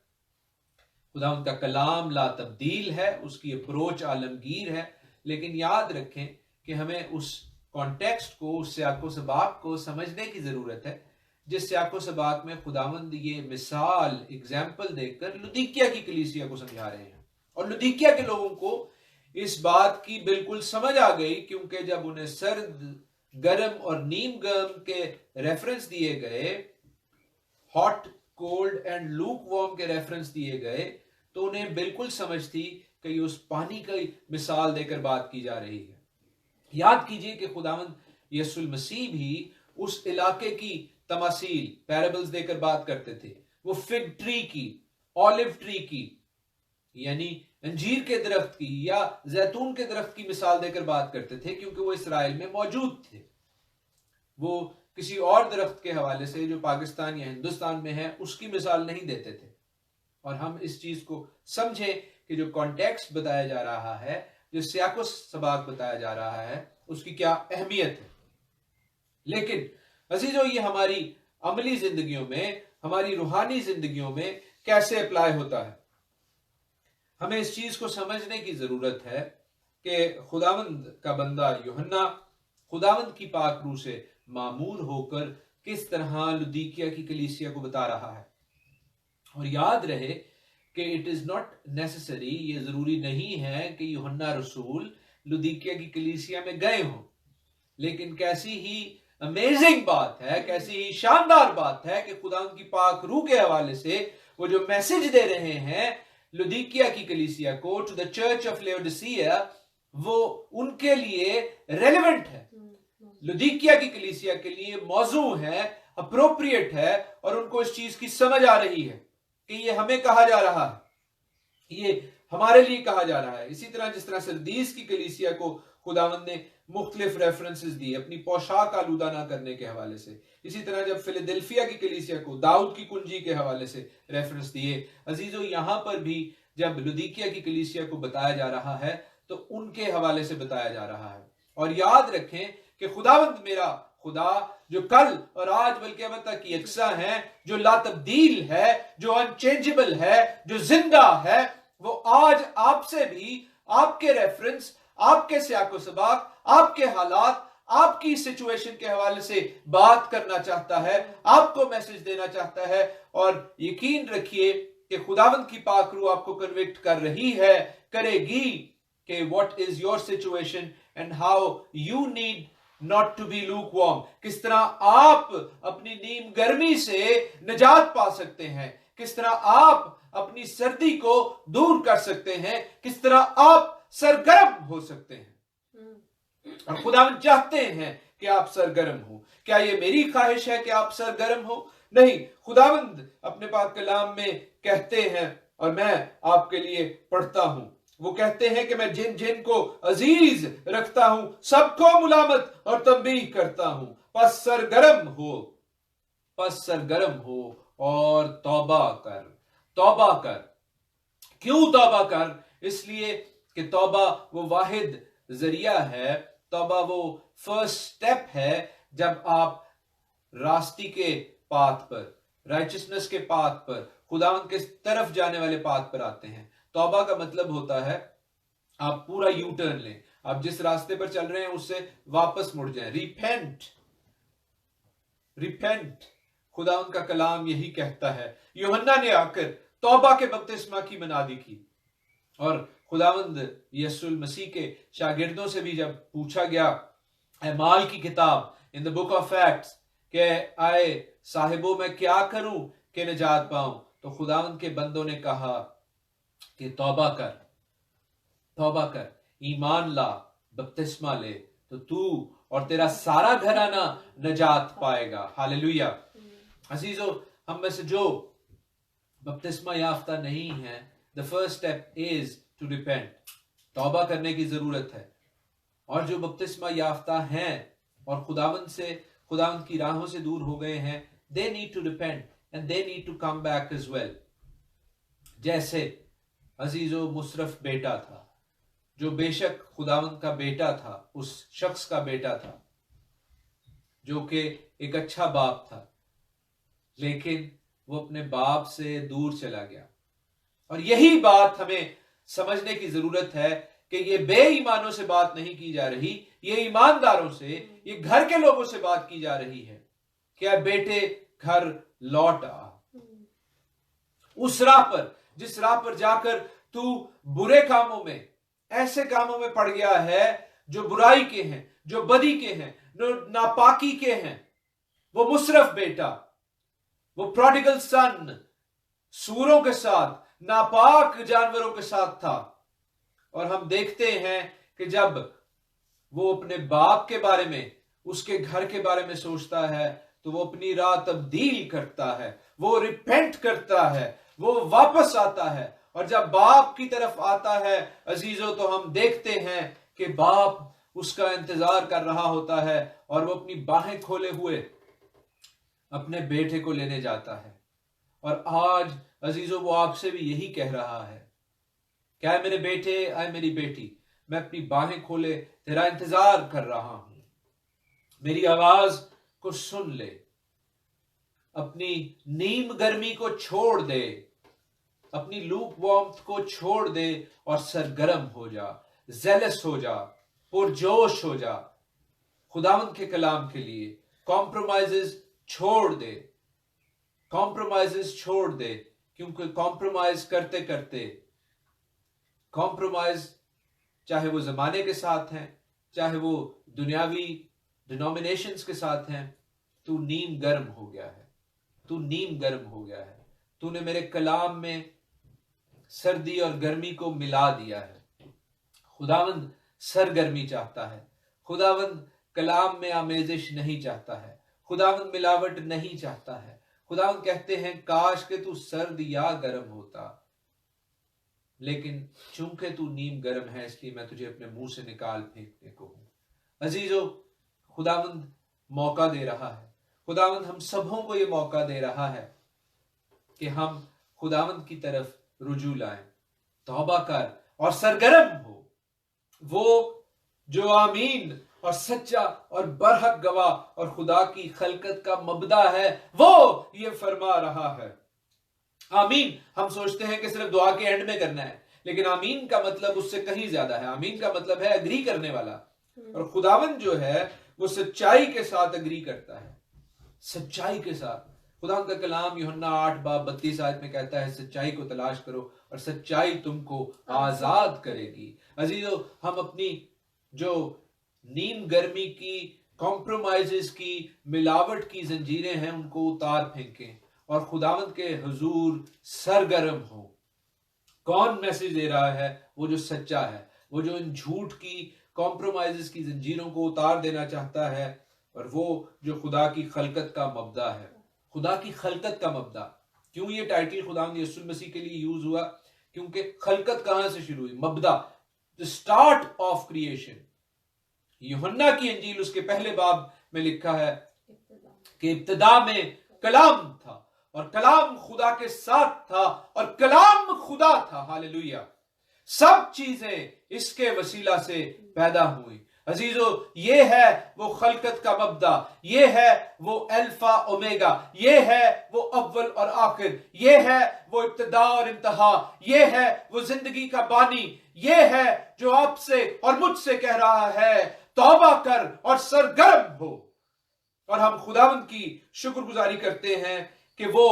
खुदावंद का कलाम ला तब्दील है, उसकी अप्रोच आलमगीर है, लेकिन याद रखें कि हमें उस कॉन्टेक्स्ट को, उस सियाको सबाक को समझने की जरूरत है जिस सियाको सबाक में खुदावंद ये मिसाल, एग्जाम्पल देकर लुदीकिया की कलीसिया को समझा रहे हैं। और लुदीकिया के लोगों को इस बात की बिल्कुल समझ आ गई, क्योंकि जब उन्हें सर्द, गर्म और नीम गर्म के रेफरेंस दिए गए, hot, cold and look warm के रेफरेंस दिए गए, तो उन्हें बिल्कुल समझ थी कि उस पानी की मिसाल देकर बात की जा रही है। याद कीजिए कि खुदावंद यीशु मसीह भी उस इलाके की तमासील, पैराबल्स देकर बात करते थे। वो फिग ट्री की, ऑलिव ट्री की, यानी अंजीर के दरख्त की या जैतून के दरख्त की मिसाल देकर बात करते थे, क्योंकि वो इसराइल में मौजूद थे। वो किसी और दरख्त के हवाले से जो पाकिस्तान या हिंदुस्तान में है उसकी मिसाल नहीं देते थे। और हम इस चीज को समझें कि जो कॉन्टेक्स्ट बताया जा रहा है, जो सियाको सबाक बताया जा रहा है, उसकी क्या अहमियत है। लेकिन अजीजों, ये हमारी अमली जिंदगियों में, हमारी रूहानी जिंदगियों में कैसे अप्लाई होता है? हमें इस चीज को समझने की जरूरत है कि खुदावंद का बंदा यूहन्ना खुदावंद की पाक रूह से मामूर होकर किस तरह लुदीकिया की कलीसिया को बता रहा है। और याद रहे कि इट इज नॉट नेसेसरी, ये जरूरी नहीं है कि यूहन्ना रसूल लुदीकिया की कलीसिया में गए हों, लेकिन कैसी ही अमेजिंग बात है, कैसी ही शानदार बात है कि खुदावंद की पाक रूह के हवाले से वो जो मैसेज दे रहे हैं लुदीकिया की कलीसिया को, टू द चर्च ऑफ लेओडिसिया, वो उनके लिए रेलेवेंट है, लुदीकिया की कलीसिया के लिए मौजू है, अप्रोप्रिएट है, और उनको इस चीज की समझ आ रही है कि ये हमें कहा जा रहा है, ये हमारे लिए कहा जा रहा है। इसी तरह जिस तरह सरदीस की कलीसिया को खुदावंद ने मुख्तलिफ रेफरेंसेस दिए अपनी पोशाक आलूदा ना करने के हवाले से, इसी तरह जब फिलाडेल्फिया की कलीसिया को दाऊद की कुंजी के हवाले से रेफरेंस दिए, अजीजों यहां पर भी जब लुदीकिया की कलीसिया को बताया जा रहा है तो उनके हवाले से बताया जा रहा है। और याद रखें कि खुदावंद मेरा खुदा जो कल और आज बल्कि अब तक यकसा है, जो ला तब्दील है, जो अनचेंजेबल है, जो जिंदा है, वो आज आपसे भी आपके रेफरेंस, आपके सियाको सबाक, आपके हालात, आपकी सिचुएशन के हवाले से बात करना चाहता है, आपको मैसेज देना चाहता है। और यकीन रखिए कि खुदावंद की पाक रूह आपको कन्विक्ट कर रही है, करेगी कि what is your situation and how you need not to be lukewarm, किस तरह आप अपनी नीम गर्मी से निजात पा सकते हैं, किस तरह आप अपनी सर्दी को दूर कर सकते हैं, किस तरह आप सरगर्म हो सकते हैं। और खुदावंद चाहते हैं कि आप सरगर्म हो। क्या ये मेरी ख्वाहिश है कि आप सरगर्म हो? नहीं, खुदावंद अपने पाक कलाम में कहते हैं, और मैं आपके लिए पढ़ता हूं, वो कहते हैं कि मैं जिन जिन को अजीज रखता हूं सबको मुलामत और तंबीह करता हूं, बस सरगर्म हो और तौबा कर। तौबा कर, क्यों तौबा कर? इसलिए कि तौबा वो वाहिद जरिया है, तौबा वो फर्स्ट स्टेप है जब आप रास्ते के पाथ पर, राइचियसनेस के पाथ पर, खुदावंद के तरफ जाने वाले पाथ पर आते हैं। तौबा का मतलब होता है आप पूरा यू टर्न लें, आप जिस रास्ते पर चल रहे हैं उससे वापस मुड़ जाएं। रिपेंट, खुदावंद का कलाम यही कहता है। यूहन्ना ने आकर तौबा के बपतिस्मा की मनादी की, और खुदावंद यीशु मसीह के शागिर्दों से भी जब पूछा गया अमाल की किताब in the book of acts के आए साहिबों मैं क्या करूं कि निजात पाऊं, तो खुदावंद के बंदों ने कहा कि तौबा कर, ईमान ला, बपतिस्मा ले, तो तू और तेरा सारा घराना नजात पाएगा। हालेलुया। अजीजों, हम में से जो बपतिस्मा याफ्ता नहीं है, the first step is to repent. तौबा करने की जरूरत है। और जो बपतिस्मा याफ्ता हैं और खुदावंद की राहों से दूर हो गए हैं, they need to repent and they need to come back as well. जैसे अजीजों, मुशरफ बेटा था, जो बेशक खुदावंद का बेटा था, उस शख्स का बेटा था जो कि एक अच्छा बाप था, लेकिन वो अपने बाप से दूर चला गया। और यही बात हमें समझने की जरूरत है कि ये बेईमानों से बात नहीं की जा रही, ये ईमानदारों से, ये घर के लोगों से बात की जा रही है। क्या बेटे घर लौट आ, उस राह पर जिस राह पर जाकर तू बुरे कामों में, ऐसे कामों में पड़ गया है जो बुराई के हैं, जो बदी के हैं, जो नापाकी के हैं। वो मुशरफ बेटा, वो प्रोडिगल सन सूरों के साथ, नापाक जानवरों के साथ था। और हम देखते हैं कि जब वो अपने बाप के बारे में, उसके घर के बारे में सोचता है, तो वो अपनी राह तब्दील करता है, वो रिपेंट करता है, वो वापस आता है। और जब बाप की तरफ आता है अजीजों, तो हम देखते हैं कि बाप उसका इंतजार कर रहा होता है और वो अपनी बाहें खोले हुए अपने बेटे को लेने जाता है। और आज अजीजों, वो आपसे भी यही कह रहा है, क्या है मेरे बेटे, आए मेरी बेटी, मैं अपनी बाहें खोले तेरा इंतजार कर रहा हूं, मेरी आवाज को सुन ले, अपनी नीम गर्मी को छोड़ दे, अपनी लूप वार्मथ को छोड़ दे और सरगर्म हो जा, जेलस हो जा, पुरजोश हो जा खुदावंद के कलाम के लिए। कॉम्प्रोमाइजेस छोड़ दे, कॉम्प्रोमाइजेस छोड़ दे, क्योंकि कॉम्प्रोमाइज करते करते, कॉम्प्रोमाइज चाहे वो जमाने के साथ हैं, चाहे वो दुनियावी डिनोमिनेशंस के साथ हैं, तू नीम गर्म हो गया है, तू नीम गर्म हो गया है। तूने मेरे कलाम में सर्दी और गर्मी को मिला दिया है। खुदावंद सरगर्मी चाहता है, खुदावंद कलाम में आमेजिश नहीं चाहता है, खुदावंद मिलावट नहीं चाहता है। खुदावंद कहते हैं काश के तू सर्द या गर्म होता, लेकिन चूंकि तू नीम गर्म है, इसलिए मैं तुझे अपने मुंह से निकाल फेंकने को हूं। अजीजों, खुदावंद मौका दे रहा है, खुदावंद हम सबों को ये मौका दे रहा है कि हम खुदावंद की तरफ रुजू लाएं, तौबा कर और सरगर्म हो। वो जो आमीन और सच्चा और बरहक गवाह और खुदा की खलकत का मबदा है, वो ये फरमा रहा है। आमीन हम सोचते हैं कि सिर्फ दुआ के एंड में करना है, लेकिन आमीन का मतलब उससे कहीं ज्यादा है। आमीन का मतलब है अग्री करने वाला, और खुदावंद जो है वो सच्चाई के साथ अग्री करता है, सच्चाई के साथ। खुदा का कलाम यूहन्ना 8:32 में कहता है, सच्चाई को तलाश करो और सच्चाई तुमको आजाद करेगी। अजीजों, हम अपनी जो नीम गर्मी की, कॉम्प्रोमाइजेस की, मिलावट की जंजीरें हैं, उनको उतार फेंकें और खुदावंद के हुजूर सरगर्म हो। कौन मैसेज दे रहा है? वो जो सच्चा है, वो जो इन झूठ की, कॉम्प्रोमाइजेस की जंजीरों को उतार देना चाहता है, और वो जो खुदा की खलकत का मबदा है। खुदा की खलकत का मबदा, क्यों ये टाइटल खुदावंद यीशु मसीह के लिए यूज हुआ? क्योंकि खलकत कहां से शुरू हुई? मबदा, द स्टार्ट ऑफ क्रिएशन। यूहन्ना की इंजील उसके पहले बाब में लिखा है कि इब्तिदा में कलाम था और कलाम खुदा के साथ था और कलाम खुदा था। हालेलुया। सब चीजें इसके वसीला से पैदा हुई। अजीजों, ये है वो खलकत का मबदा, ये है वो अल्फा ओमेगा, ये है वो अव्वल और आखिर, ये है वो इब्तिदा और इंतहा, ये है वो जिंदगी का बानी, ये है जो आपसे और मुझसे कह रहा है तौबा कर और सरगर्म हो। और हम खुदावंद की शुक्रगुजारी करते हैं कि वो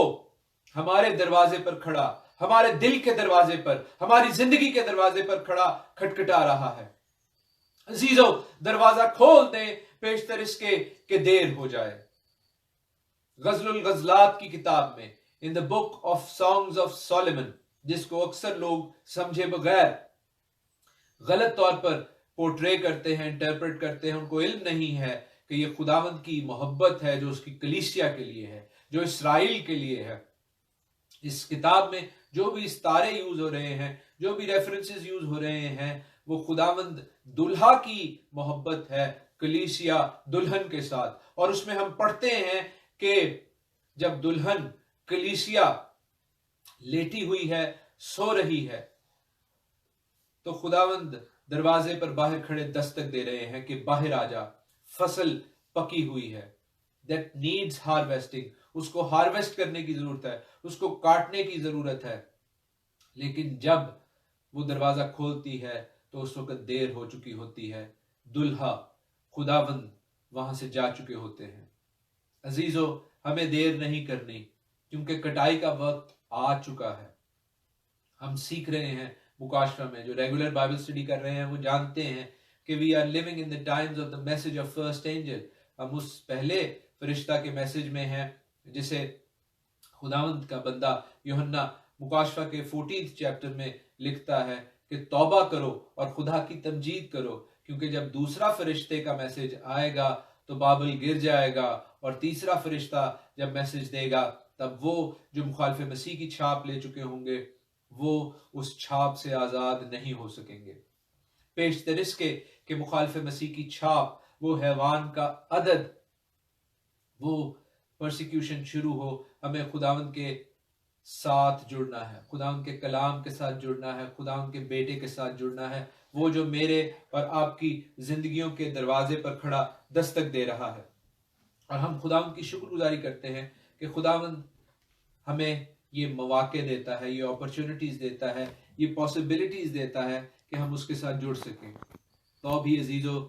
हमारे दरवाजे पर खड़ा, हमारे दिल के दरवाजे पर, हमारी जिंदगी के दरवाजे पर खड़ा खटखटा रहा है। अजीजों, दरवाजा खोल दे, पेशतर इसके कि देर हो जाए। गजलुल गजलात की किताब में in the book of songs of Solomon, जिसको अक्सर लोग समझे बगैर गलत तौर पर पोर्ट्रे करते हैं, इंटरप्रेट करते हैं, उनको इल्म नहीं है कि ये खुदावंद की मोहब्बत है जो उसकी कलीसिया के लिए है, जो इसराइल के लिए है। इस किताब में जो भी इस्तारे यूज हो रहे हैं, जो भी रेफरेंसेस यूज हो रहे हैं, वो खुदावंद दुल्हा की मोहब्बत है कलीसिया दुल्हन के साथ। और उसमें हम पढ़ते हैं कि जब दुल्हन कलीसिया लेटी हुई है, सो रही है, तो खुदावंद दरवाजे पर बाहर खड़े दस्तक दे रहे हैं कि बाहर आ जा, फसल पकी हुई है, दैट नीड्स हार्वेस्टिंग, उसको हार्वेस्ट करने की जरूरत है, उसको काटने की जरूरत है। लेकिन जब वो दरवाजा खोलती है तो उस वक्त देर हो चुकी होती है, दुल्हा खुदावंद वहां से जा चुके होते हैं। अजीजों, हमें देर नहीं करनी, क्योंकि कटाई का वक्त आ चुका है। हम सीख रहे हैं मुकाशरा में, जो रेगुलर बाइबल स्टडी कर रहे हैं वो जानते हैं कि we are living in the times of the message of first angel. हम उस पहले फरिश्ता के मैसेज में हैं जिसे खुदावंद का बंदा यूहन्ना मुकाशफा के 14th चैप्टर में लिखता है कि तौबा करो और खुदा की तमजीद करो, क्योंकि जब दूसरा फरिश्ते का मैसेज आएगा तो बाबल गिर जाएगा, और तीसरा फरिश्ता जब मैसेज देगा तब वो जो मुखालिफ मसीह की छाप ले चुके होंगे वो उस छाप से आजाद नहीं हो सकेंगे। पेशतर इसके कि मुखालिफ मसीह की छाप, वो हैवान का अदद, वो परसिक्यूशन शुरू हो, हमें खुदावंद के साथ जुड़ना है, खुदावंद के कलाम के साथ जुड़ना है, खुदावंद के बेटे के साथ जुड़ना है, वो जो मेरे और आपकी जिंदगियों के दरवाजे पर खड़ा दस्तक दे रहा है। और हम खुदावंद की शुक्रगुजारी करते हैं कि खुदावंद हमें ये मौके देता है, ये अपॉर्चुनिटीज देता है, ये पॉसिबिलिटीज देता है कि हम उसके साथ जुड़ सकें। तो भी अजीजों,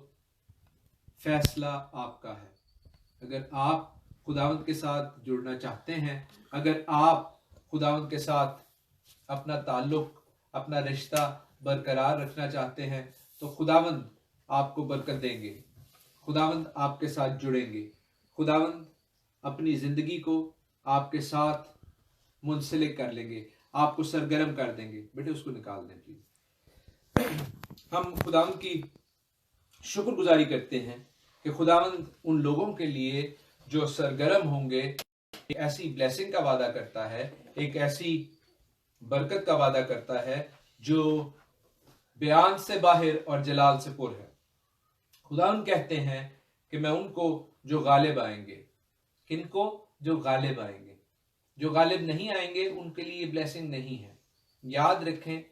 फैसला आपका है। अगर आप खुदावंद के साथ जुड़ना चाहते हैं, अगर आप खुदावंद के साथ अपना ताल्लुक, अपना रिश्ता बरकरार रखना चाहते हैं, तो खुदावंद आपको बरकत देंगे, खुदावंद आपके साथ जुड़ेंगे, खुदावंद अपनी जिंदगी को आपके साथ मुंसलिक कर लेंगे, आपको सरगर्म कर देंगे। बेटे उसको निकाल दें प्लीज। हम खुदावंद की शुक्रगुजारी करते हैं कि खुदावंद उन लोगों के लिए जो सरगर्म होंगे एक ऐसी ब्लेसिंग का वादा करता है, एक ऐसी बरकत का वादा करता है जो बयान से बाहर और जलाल से पुर है। खुदावंद कहते हैं कि मैं उनको जो गालिब आएंगे, किनको? जो गालिब आएंगे। जो गालिब नहीं आएंगे उनके लिए ब्लेसिंग नहीं है। याद रखें,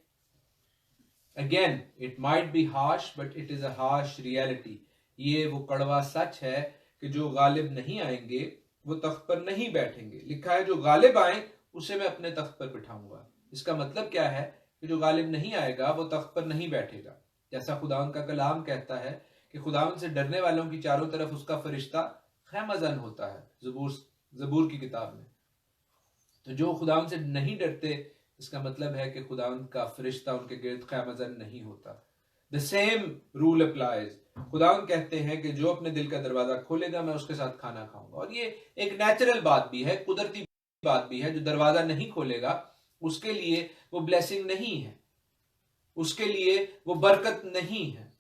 again it might be harsh but it is a harsh reality. ये वो कड़वा सच है कि जो गालिब नहीं आएंगे वो तख्त पर नहीं बैठेंगे। लिखा है जो गालिब आए उसे मैं अपने तख्त पर बिठाऊंगा। इसका मतलब क्या है कि जो गालिब नहीं आएगा वो तख्त पर नहीं बैठेगा। जैसा खुदावंद का कलाम कहता है कि खुदावंद से डरने वालों की चारों तरफ उसका फरिश्ता खैमजन होता है, ज़बूर की किताब में। तो जो खुदावंद से नहीं डरते, इसका मतलब है कि खुदावंद का फरिश्ता उनके गिर्द खैमजन नहीं होता। The same rule applies. खुदावंद कहते हैं कि जो अपने दिल का दरवाजा खोलेगा मैं उसके साथ खाना खाऊंगा। और ये एक नेचुरल बात भी है, कुदरती बात भी है। जो दरवाजा नहीं खोलेगा उसके लिए वो ब्लेसिंग नहीं है, उसके लिए वो बरकत नहीं है।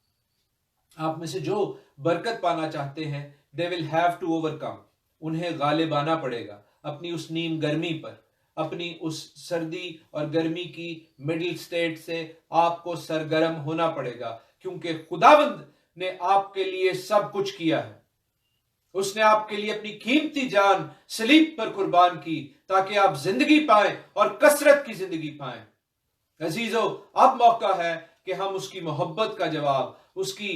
आप में से जो बरकत पाना चाहते हैं, they will have to overcome. उन्हें गालिब आना पड़ेगा अपनी उस नीम गर्मी पर, अपनी उस सर्दी और गर्मी की मिडिल स्टेट से आपको सरगर्म होना पड़ेगा, क्योंकि खुदावंद ने आपके लिए सब कुछ किया है। उसने आपके लिए अपनी कीमती जान सलीब पर कुर्बान की ताकि आप जिंदगी पाएं और कसरत की जिंदगी पाएं। अजीजों, अब मौका है कि हम उसकी मोहब्बत का जवाब, उसकी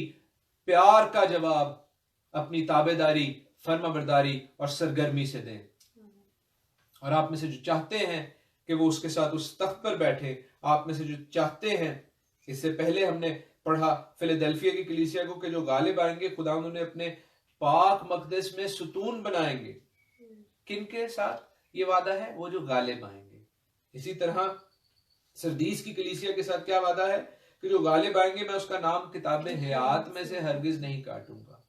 प्यार का जवाब अपनी ताबेदारी, फर्माबरदारी और सरगर्मी से दें। और आप में से जो चाहते हैं कि वो उसके साथ उस तख्त पर बैठे, आप में से जो चाहते हैं, इससे पहले हमने पढ़ा फिलाडेल्फिया की कलीसिया को कि जो गालिब आएंगे खुदावंद उन्हें अपने पाक मकदस में सुतून बनाएंगे। किनके साथ ये वादा है? वो जो गालिब आएंगे। इसी तरह सरदीस की कलीसिया के साथ क्या वादा है कि जो गालिब आएंगे मैं उसका नाम किताब हयात में से हरगिज नहीं काटूंगा।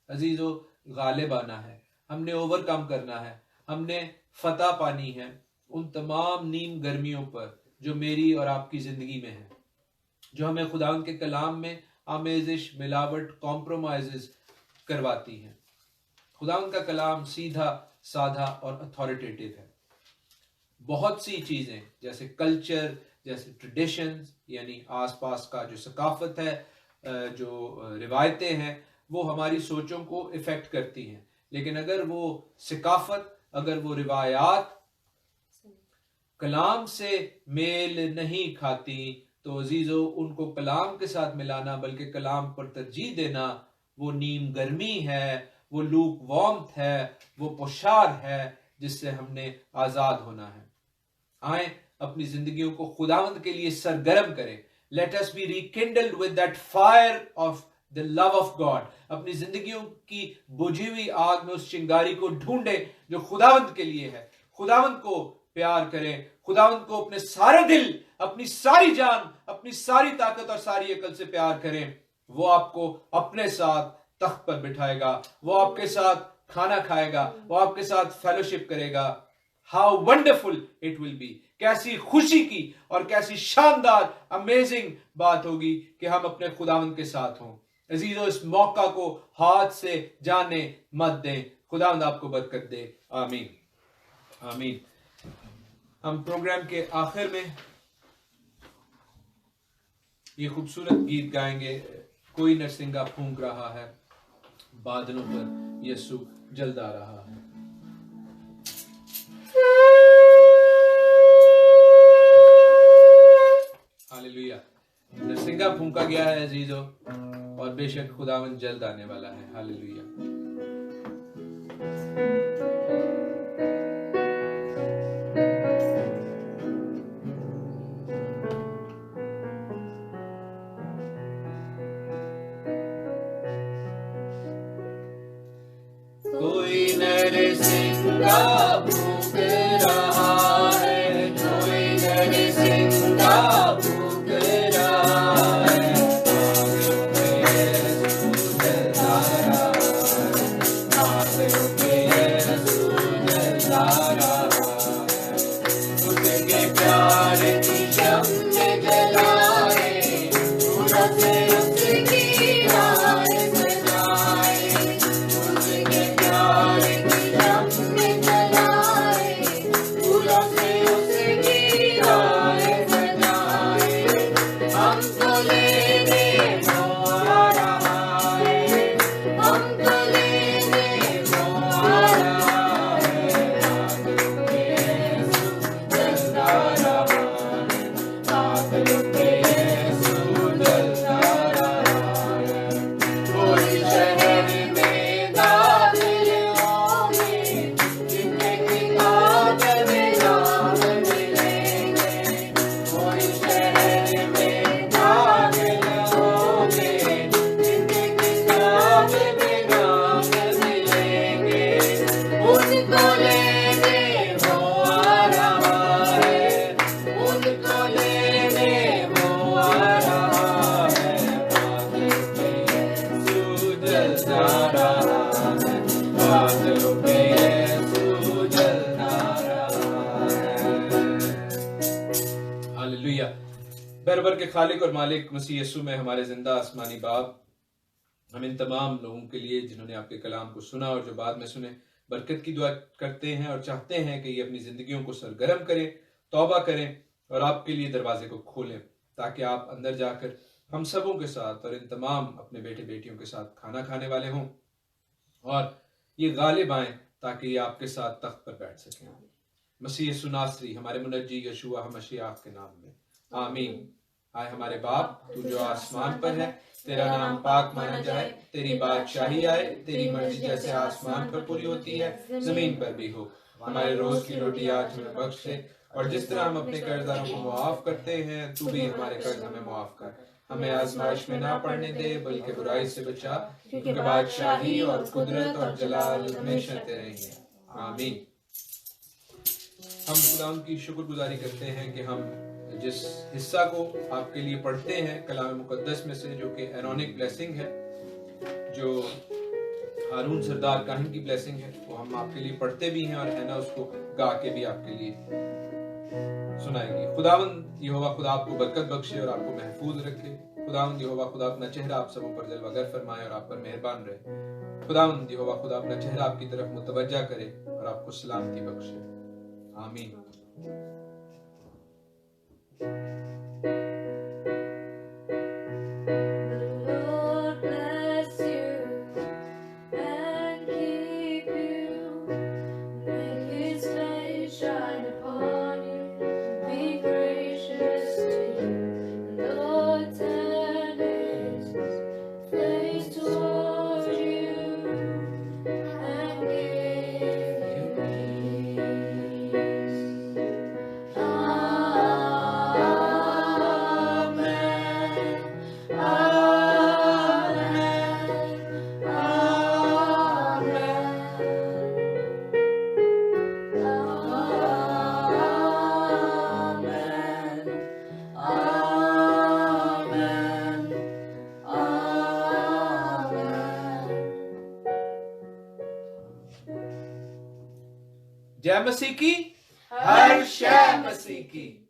अजीजों, गालिब आना है, हमने ओवरकम करना है, हमने फतह पानी है, उन तमाम नीम गर्मियों पर जो मेरी और आपकी जिंदगी में है, जो हमें खुदावंद के कलाम में आमेजिश, मिलावट, कॉम्प्रोमाइजेस करवाती हैं। खुदावंद का कलाम सीधा, साधा और अथॉरिटेटिव है। बहुत सी चीजें जैसे कल्चर, जैसे ट्रेडिशंस, यानी आसपास का जो सकाफत है, जो रिवायतें हैं, वो हमारी सोचों को इफेक्ट करती हैं। लेकिन अगर वो सकाफत, अगर वो रिवायात कलाम से मेल नहीं खाती, तो अजीजों उनको कलाम के साथ मिलाना, बल्कि कलाम पर तरजीह देना, वो नीम गर्मी है, वो लूक वार्मथ है, वो पोशार है जिससे हमने आजाद होना है। आए अपनी जिंदगियों को खुदावंद के लिए सरगर्म करें। Let us be rekindled with that fire of the love of God. अपनी जिंदगियों की बुझी हुई आग में उस चिंगारी को ढूंढे जो खुदावंद के लिए है। खुदावंद को प्यार करें, खुदावंद को अपने सारे दिल, अपनी सारी जान, अपनी सारी ताकत और सारी अकल से प्यार करें। वो आपको अपने साथ तख्त पर बिठाएगा, वो आपके साथ खाना खाएगा, वो आपके साथ फेलोशिप करेगा। How wonderful it will be. कैसी खुशी की और कैसी शानदार अमेजिंग बात होगी कि हम अपने खुदावंद के साथ हों। अजीजों, इस मौका को हाथ से जाने मत दें। खुदावंद आपको बरकत दे। आमीन, आमीन। हम प्रोग्राम के आखिर में ये खूबसूरत गीत गाएंगे। कोई नरसिंगा फूंक रहा है, बादलों पर यीशु जल्द आ रहा है। हालेलुया। नरसिंगा फूंका गया है अजीजों, और बेशक खुदावंद जल्द आने वाला है। हालेलुया। कोई नरसिंगा फूंक रहा है, कोई नरसिंगा फूंक रहा है, बादलों पे यीशु जल्द आ रहा है। उसके प्यार की शम्में जलाए, पूरा से उसकी राह सजाए। उसके प्यार की शम्में जलाए, पूरा से उसकी राह सजाए। हमको लेने वो आ रहा है, हमको लेने वो आ रहा है। बादलों पे यीशु जल्द आ रहा है, बादलों पे यीशु जल्द आ रहा है। कोई शहर में दाखिल होंगे, जिनके किताब में नाम मिलेंगे। कोई शहर में दाखिल होंगे, जिनके किताब में नाम मिलेंगे। उनको लेने वो आ रहा है, उनको लेने वो आ रहा है। बादलों पे यीशु जल्द आ रहा है, बादलों पे यीशु जल्द आ रहा है। हालेलुया। बरबर के खालिक और मालिक मसीह यीशु में हमारे जिंदा आसमानी बाप, हम इन तमाम लोगों के लिए जिन्होंने आपके कलाम को सुना और जो बाद में सुने, बरकत की दुआ करते हैं और चाहते हैं कि ये अपनी जिंदगियों को सरगर्म करें, तौबा करें और आपके लिए दरवाजे को खोलें, ताकि आप अंदर जाकर हम सबों के साथ और इन तमाम अपने बेटे बेटियों के साथ खाना खाने वाले हों और ये गालिब आएं, ताकि ये आपके साथ तख्त पर बैठ सकें। मसीह यीशु नासरी, हमारे मुनज्जी यशुआ मसीह के नाम में, आमीन। आए हमारे बाप, तू जो आसमान पर है, तेरा नाम पाक माना जाए, तेरी बादशाही आए, तेरी मर्जी जैसे आसमान पर पूरी होती है, जमीन पर भी हो। हमारे रोज की रोटी आज हमें बख्श दे, और जिस तरह हम अपने कर्जदारों को मुआफ करते हैं, तू भी हमारे कर्ज हमें मुआफ कर। हमें आजमाइश में ना पड़ने दे, बल्कि बुराई से बचा, क्योंकि बादशाही और कुदरत और जलाल हमेशा तेरे ही हैं। आमीन। हम खुदा की शुक्रगुजारी करते हैं कि हम जिस हिस्सा को आपके लिए पढ़ते हैं कलाम मुकद्दस में से, जो कि एरोनिक ब्लेसिंग है, जो हारून सरदार काहिन की ब्लेसिंग है, वो हम आपके लिए पढ़ते भी हैं और है ना उसको गा के भी आपके लिए सुनाएगी। खुदावंद यहोवा खुदा आपको बरकत बख्शे और आपको महफूज रखे। खुदावंद यहोवा खुदा अपना चेहरा आप सबों पर जलवागर फरमाए और आप पर मेहरबान रहे। खुदावंद यहोवा खुदा अपना चेहरा आपकी तरफ मुतवज्जा करे और आपको सलामती बख्शे। आमीन। Lord bless you and keep you. Make His face shine upon you. Be gracious to you. And Lord turn His face toward you and give you peace. जय मसीह की, हर शय मसीह की।